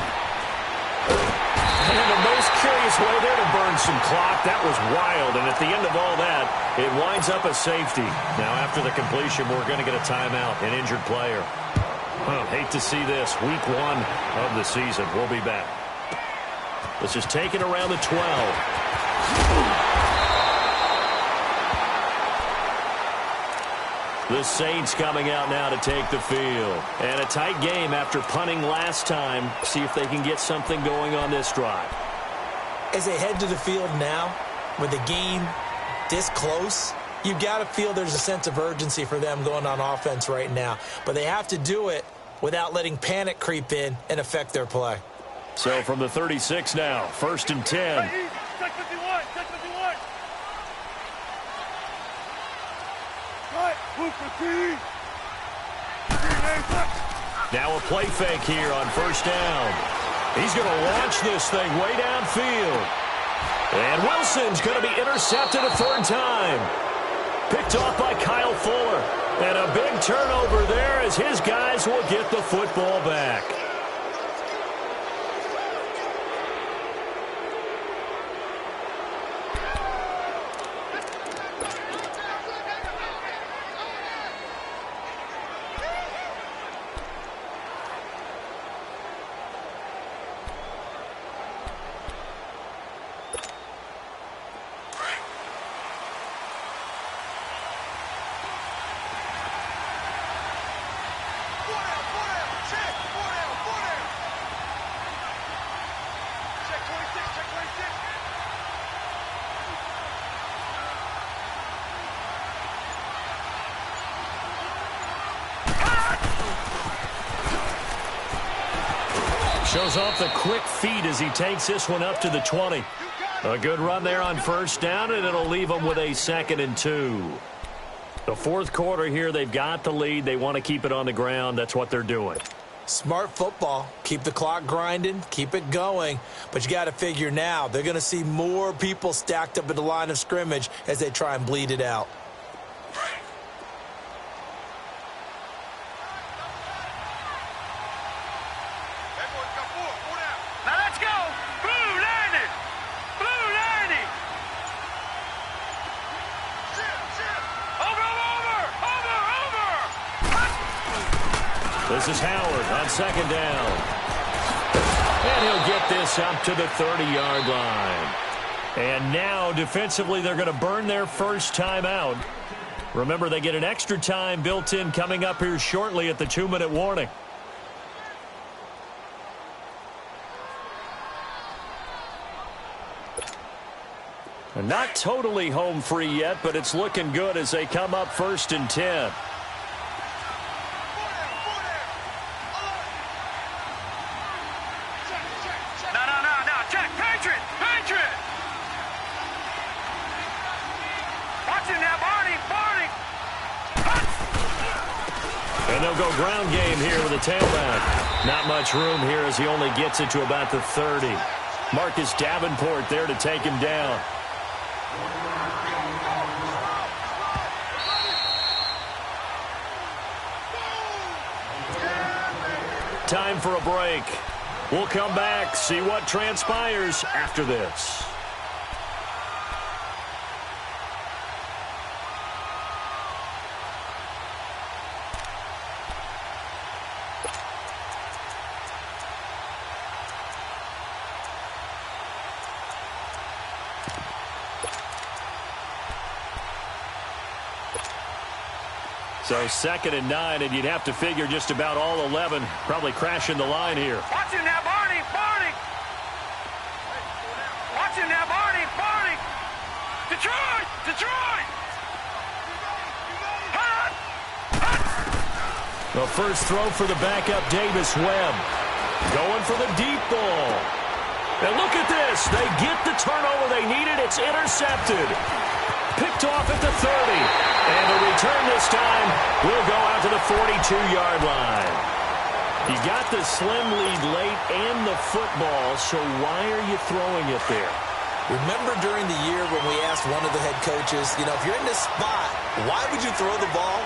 the most curious way there to burn some clock. That was wild, and at the end of all that, it winds up a safety. Now, after the completion, we're going to get a timeout, an injured player. Hate to see this. Week 1 of the season. We'll be back. This is taken around the 12. The Saints coming out now to take the field. And a tight game after punting last time. See if they can get something going on this drive. As they head to the field now, with the game this close, you've got to feel there's a sense of urgency for them going on offense right now. But they have to do it without letting panic creep in and affect their play. So from the 36 now, 1st and 10. Check 51, check 51. Now a play fake here on 1st down. He's going to launch this thing way downfield. And Wilson's going to be intercepted a 3rd time. Picked off by Kyle Fuller. And a big turnover there as his guys will get the football back. Shows off the quick feet as he takes this one up to the 20. A good run there on 1st down, and it'll leave them with a 2nd and 2. The 4th quarter here, they've got the lead. They want to keep it on the ground. That's what they're doing. Smart football. Keep the clock grinding. Keep it going. But you got to figure now, they're going to see more people stacked up at the line of scrimmage as they try and bleed it out. This is Howard on 2nd down. And he'll get this up to the 30-yard line. And now, defensively, they're going to burn their first time out. Remember, they get an extra time built in coming up here shortly at the 2-minute warning. And not totally home free yet, but it's looking good as they come up 1st and 10. And they'll go ground game here with a tailback. Not much room here as he only gets it to about the 30. Marcus Davenport there to take him down. Time for a break. We'll come back, see what transpires after this. So 2nd and 9, and you'd have to figure just about all 11 probably crashing the line here. Watch him now, Barney! Barney! Watch him now, Barney! Barney! Detroit! Detroit! The first throw for the backup, Davis Webb. Going for the deep ball. And look at this. They get the turnover they needed. It's intercepted. Picked off at the 30. And the return this time will go out to the 42-yard line. You got the slim lead late and the football, so why are you throwing it there? Remember during the year when we asked one of the head coaches, if you're in this spot, why would you throw the ball?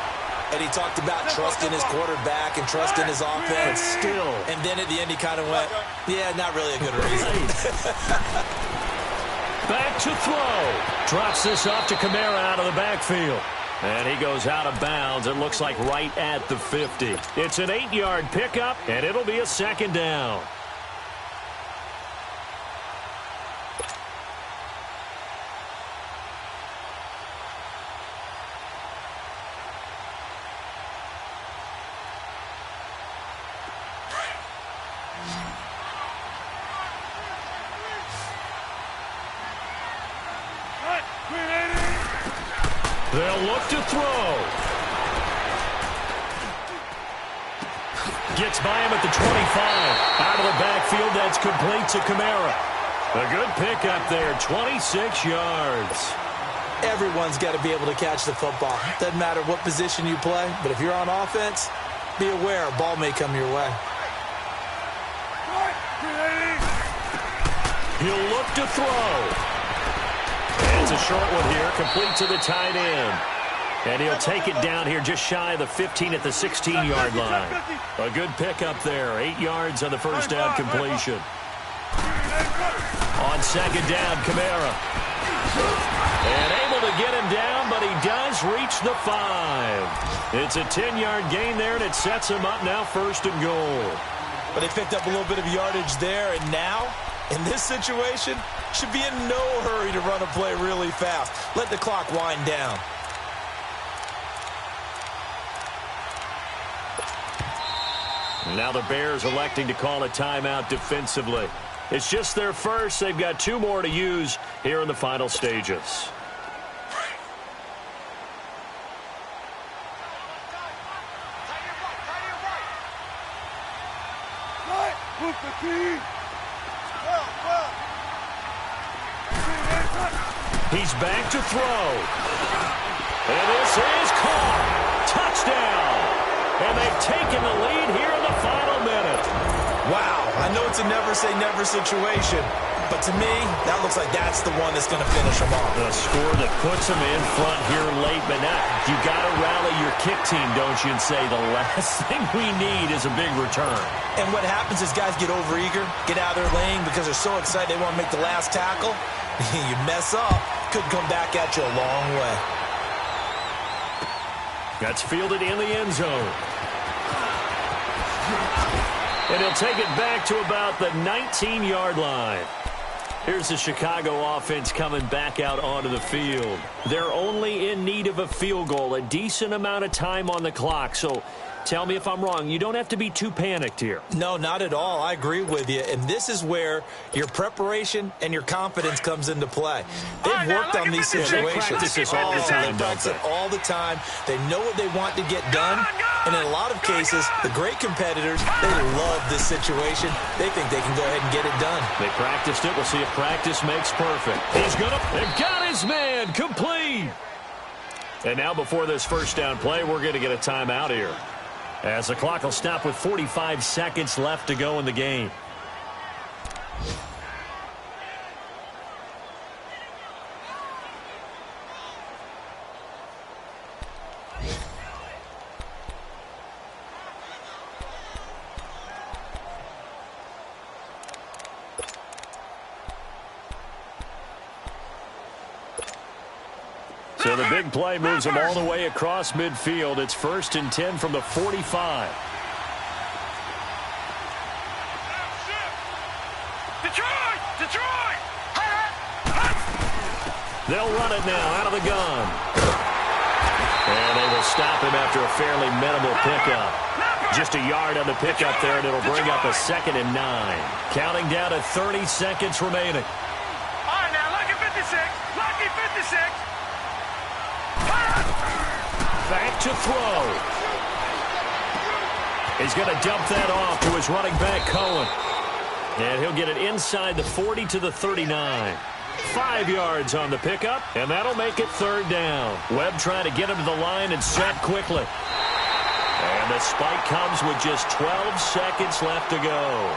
And he talked about trusting his quarterback and trusting his offense. Still. And then at the end he kind of went, yeah, not really a good reason. Back to throw. Drops this off to Kamara out of the backfield. And he goes out of bounds. It looks like right at the 50. It's an 8-yard pickup, and it'll be a second down. They'll look to throw. Gets by him at the 25. Out of the backfield, that's complete to Kamara. A good pickup there, 26 yards. Everyone's got to be able to catch the football. Doesn't matter what position you play, but if you're on offense, be aware a ball may come your way. He'll look to throw. It's a short one here, complete to the tight end. And he'll take it down here just shy of the 15 at the 16-yard line. A good pickup there, 8 yards on the first down completion. On second down, Kamara. And able to get him down, but he does reach the 5. It's a 10-yard gain there, and it sets him up now first and goal. But they picked up a little bit of yardage there, and now, in this situation, should be in no hurry to run a play really fast. Let the clock wind down. Now the Bears electing to call a timeout defensively. It's just their first. They've got 2 more to use here in the final stages. He's back to throw. And this is caught. Touchdown. And they've taken the lead here in the final minute. Wow, I know it's a never-say-never situation, but to me, that looks like that's the one that's going to finish them off. A score that puts them in front here late, but now you got to rally your kick team, don't you, and say the last thing we need is a big return. And what happens is guys get overeager, get out of their lane because they're so excited they want to make the last tackle. You mess up, could come back at you a long way. That's fielded in the end zone. And he'll take it back to about the 19-yard line. Here's the Chicago offense coming back out onto the field. They're only in need of a field goal, a decent amount of time on the clock. So tell me if I'm wrong. You don't have to be too panicked here. No, not at all. I agree with you. And this is where your preparation and your confidence comes into play. They've worked on these situations. They practice this all the time, They practice it all the time. They know what they want to get done. And in a lot of cases, the great competitors, they love this situation. They think they can go ahead and get it done. They practiced it. We'll see if practice makes perfect. He's going to... They've got his man complete. And now before this first down play, we're going to get a timeout here, as the clock will stop with 45 seconds left to go in the game. So the big play moves them all the way across midfield. It's 1st and 10 from the 45. Detroit! They'll run it now out of the gun. And they will stop him after a fairly minimal pickup. Just a yard on the pickup there, and it'll bring up a 2nd and 9. Counting down to 30 seconds remaining. All right, now, lucky 56. Lucky 56. Back to throw. He's going to dump that off to his running back, Cohen. And he'll get it inside the 40 to the 39. 5 yards on the pickup, and that'll make it third down. Webb trying to get him to the line and set quickly. And the spike comes with just 12 seconds left to go.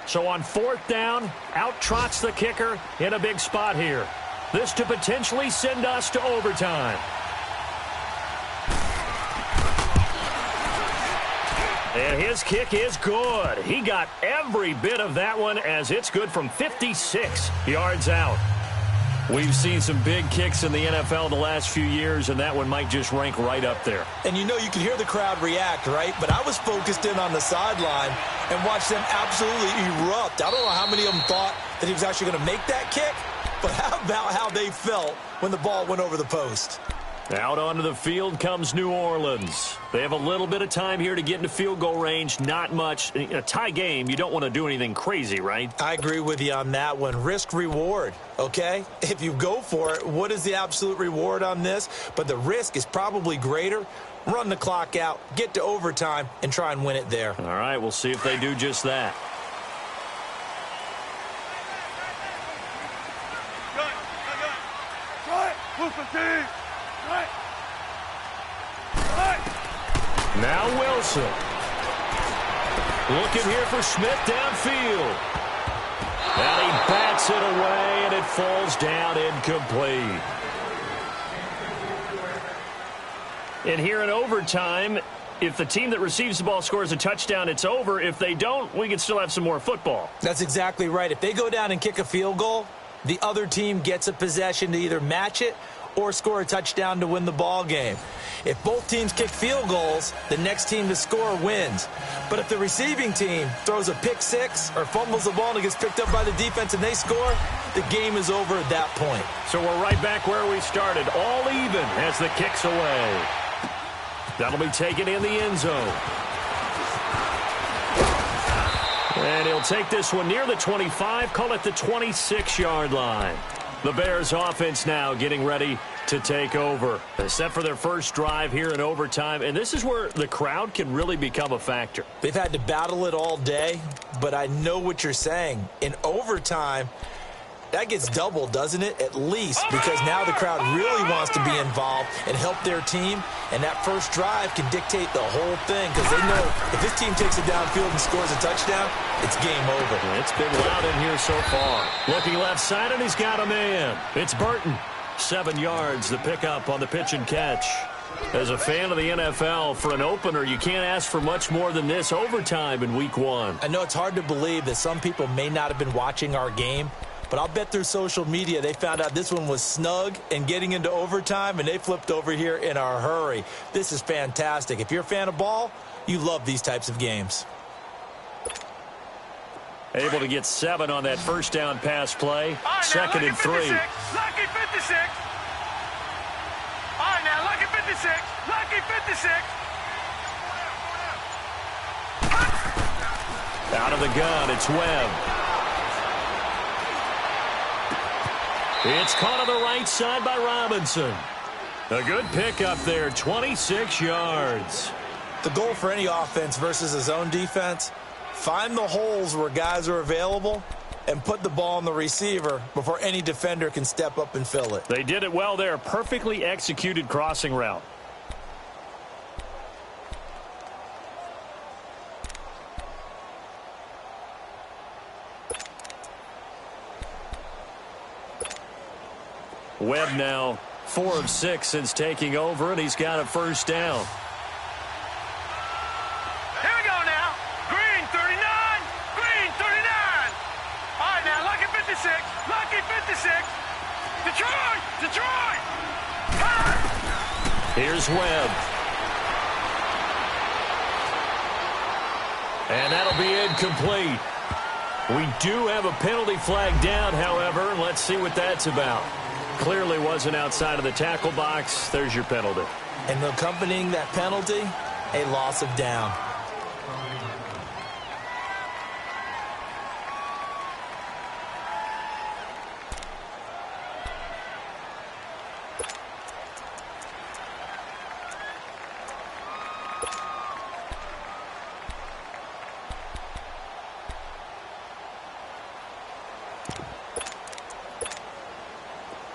So on fourth down, out trots the kicker in a big spot here. This to potentially send us to overtime. And his kick is good. He got every bit of that one as it's good from 56 yards out. We've seen some big kicks in the NFL the last few years, and that one might just rank right up there. And you know you can hear the crowd react, right? But I was focused in on the sideline and watched them absolutely erupt. I don't know how many of them thought that he was actually going to make that kick, but how about how they felt when the ball went over the post? Out onto the field comes New Orleans. They have a little bit of time here to get into field goal range. Not much. In a tie game, you don't want to do anything crazy, right? I agree with you on that one. Risk reward, okay? If you go for it, what is the absolute reward on this? But the risk is probably greater. Run the clock out, get to overtime, and try and win it there. All right, we'll see if they do just that. Now Wilson. Looking here for Smith downfield. And he bats it away, and it falls down incomplete. And here in overtime, if the team that receives the ball scores a touchdown, it's over. If they don't, we can still have some more football. That's exactly right. If they go down and kick a field goal, the other team gets a possession to either match it or score a touchdown to win the ball game. If both teams kick field goals, the next team to score wins. But if the receiving team throws a pick six or fumbles the ball and it gets picked up by the defense and they score, the game is over at that point. So we're right back where we started, all even as the kick's away. That'll be taken in the end zone. And he'll take this one near the 25, call it the 26-yard line. The Bears offense now getting ready to take over. They're set for their first drive here in overtime, and this is where the crowd can really become a factor. They've had to battle it all day, but I know what you're saying. In overtime, that gets doubled, doesn't it? At least, because now the crowd really wants to be involved and help their team, and that first drive can dictate the whole thing because they know if this team takes it downfield and scores a touchdown, it's game over. It's been loud in here so far. Looking left side, and he's got a man. It's Burton. 7 yards, the pickup on the pitch and catch. As a fan of the NFL, for an opener, you can't ask for much more than this overtime in Week 1. I know it's hard to believe that some people may not have been watching our game, but I'll bet through social media they found out this one was snug and getting into overtime, and they flipped over here in a hurry. This is fantastic. If you're a fan of ball, you love these types of games. Able to get 7 on that first down pass play. Right, second and 3. Lucky 56. All right, now, lucky 56. Lucky 56. Out of the gun, it's Webb. It's caught on the right side by Robinson. A good pickup there, 26 yards. The goal for any offense versus a zone defense, find the holes where guys are available and put the ball on the receiver before any defender can step up and fill it. They did it well there. Perfectly executed crossing route. Webb now 4 of 6 since taking over, and he's got a first down. Here we go now. Green 39. Green 39. All right, now, lucky 56. Lucky 56. Detroit. Here's Webb. And that'll be incomplete. We do have a penalty flag down, however. Let's see what that's about. Clearly wasn't outside of the tackle box. There's your penalty. And accompanying that penalty, a loss of down.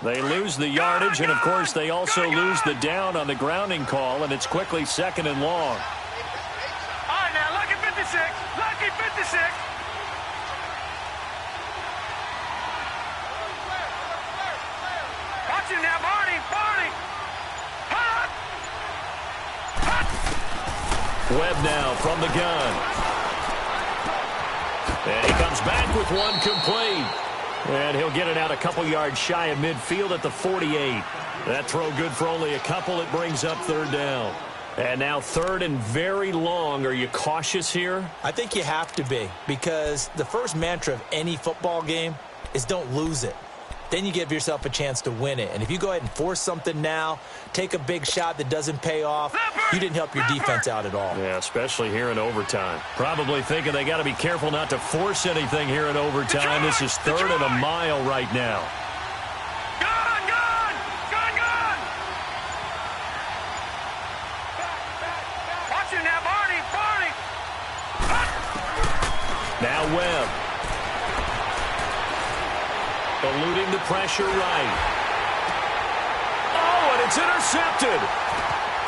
They lose the yardage, and, of course, they also lose the down on the grounding call, and it's quickly 2nd and long. All right, now, lucky 56. Lucky 56. Watch him now, Barney. Barney. Hut. Hut. Webb now from the gun. And he comes back with one complete. And he'll get it out a couple yards shy of midfield at the 48. That throw good for only a couple. It brings up 3rd down. And now 3rd and very long. Are you cautious here? I think you have to be, because the first mantra of any football game is don't lose it. Then you give yourself a chance to win it. And if you go ahead and force something now, take a big shot that doesn't pay off, you didn't help your defense out at all. Yeah, especially here in overtime. Probably thinking they got to be careful not to force anything here in overtime. This is 3rd and a mile right now. Gun, gun. Gun, gun. Watch him now, Barney. Barney. Hut. Now Webb. Eluding the pressure right. Oh, and it's intercepted.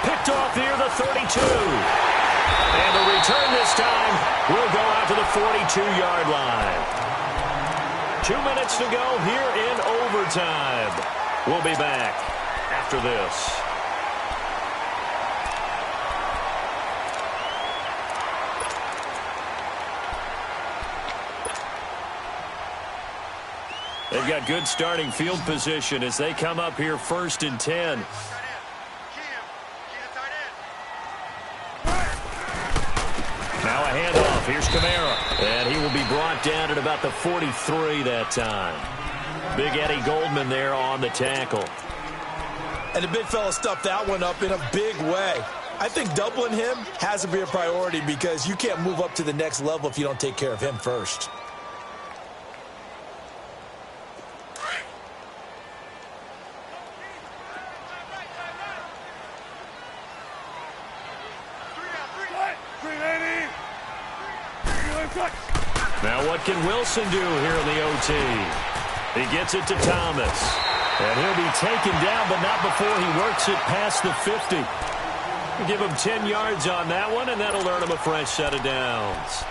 Picked off near the 32. And the return this time will go out to the 42-yard line. 2 minutes to go here in overtime. We'll be back after this. They've got good starting field position as they come up here 1st and 10. Now a handoff. Here's Kamara. And he will be brought down at about the 43 that time. Big Eddie Goldman there on the tackle. And the big fella stuffed that one up in a big way. I think doubling him has to be a priority, because you can't move up to the next level if you don't take care of him first. Now what can Wilson do here in the OT? He gets it to Thomas. And he'll be taken down, but not before he works it past the 50. Give him 10 yards on that one, and that'll earn him a fresh set of downs.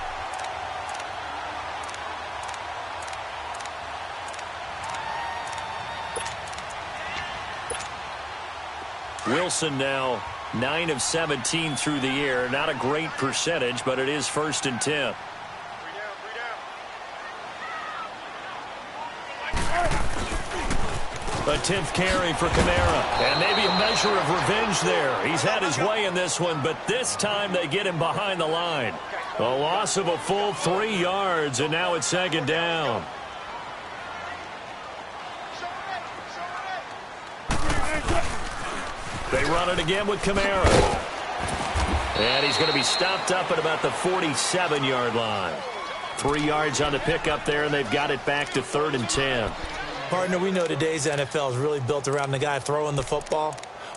Wilson now 9 of 17 through the air. Not a great percentage, but it is 1st and 10. A 10th carry for Kamara. And maybe a measure of revenge there. He's had his way in this one, but this time they get him behind the line. A loss of a full 3 yards, and now it's 2nd down. They run it again with Kamara. And he's going to be stopped up at about the 47-yard line. 3 yards on the pickup there, and they've got it back to 3rd and 10. Partner, we know today's NFL is really built around the guy throwing the football.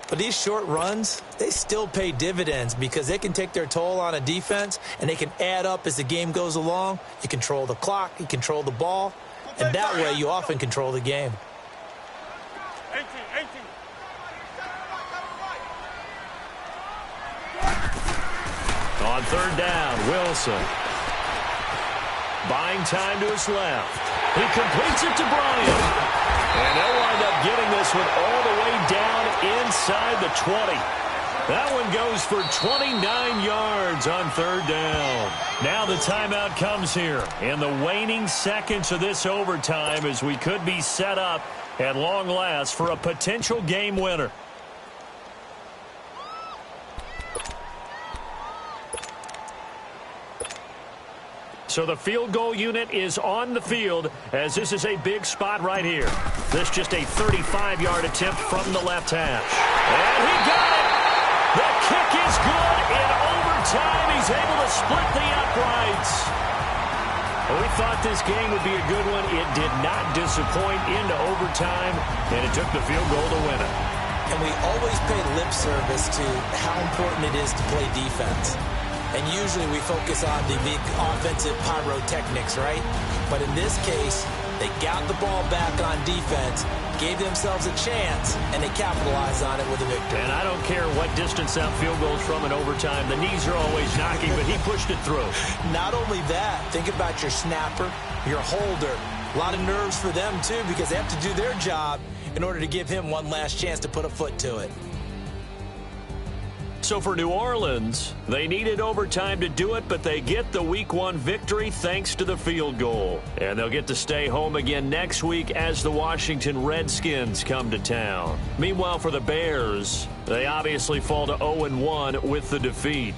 But these short runs, they still pay dividends, because they can take their toll on a defense, and they can add up as the game goes along. You control the clock, you control the ball, and that way you often control the game. 18, 18. On 3rd down, Wilson. Buying time to his left. He completes it to Bryant. And they'll wind up getting this one all the way down inside the 20. That one goes for 29 yards on 3rd down. Now the timeout comes here in the waning seconds of this overtime, as we could be set up at long last for a potential game winner. So the field goal unit is on the field, as this is a big spot right here. This just a 35-yard attempt from the left hash. And he got it! The kick is good in overtime. He's able to split the uprights. We thought this game would be a good one. It did not disappoint into overtime, and it took the field goal to win it. And we always pay lip service to how important it is to play defense. And usually we focus on the big offensive pyrotechnics, right? But in this case, they got the ball back on defense, gave themselves a chance, and they capitalized on it with a victory. And I don't care what distance that field goes from in overtime. The knees are always knocking, but he pushed it through. Not only that, think about your snapper, your holder. A lot of nerves for them, too, because they have to do their job in order to give him one last chance to put a foot to it. So for New Orleans, they needed overtime to do it, but they get the Week 1 victory thanks to the field goal. And they'll get to stay home again next week as the Washington Redskins come to town. Meanwhile, for the Bears, they obviously fall to 0-1 with the defeat.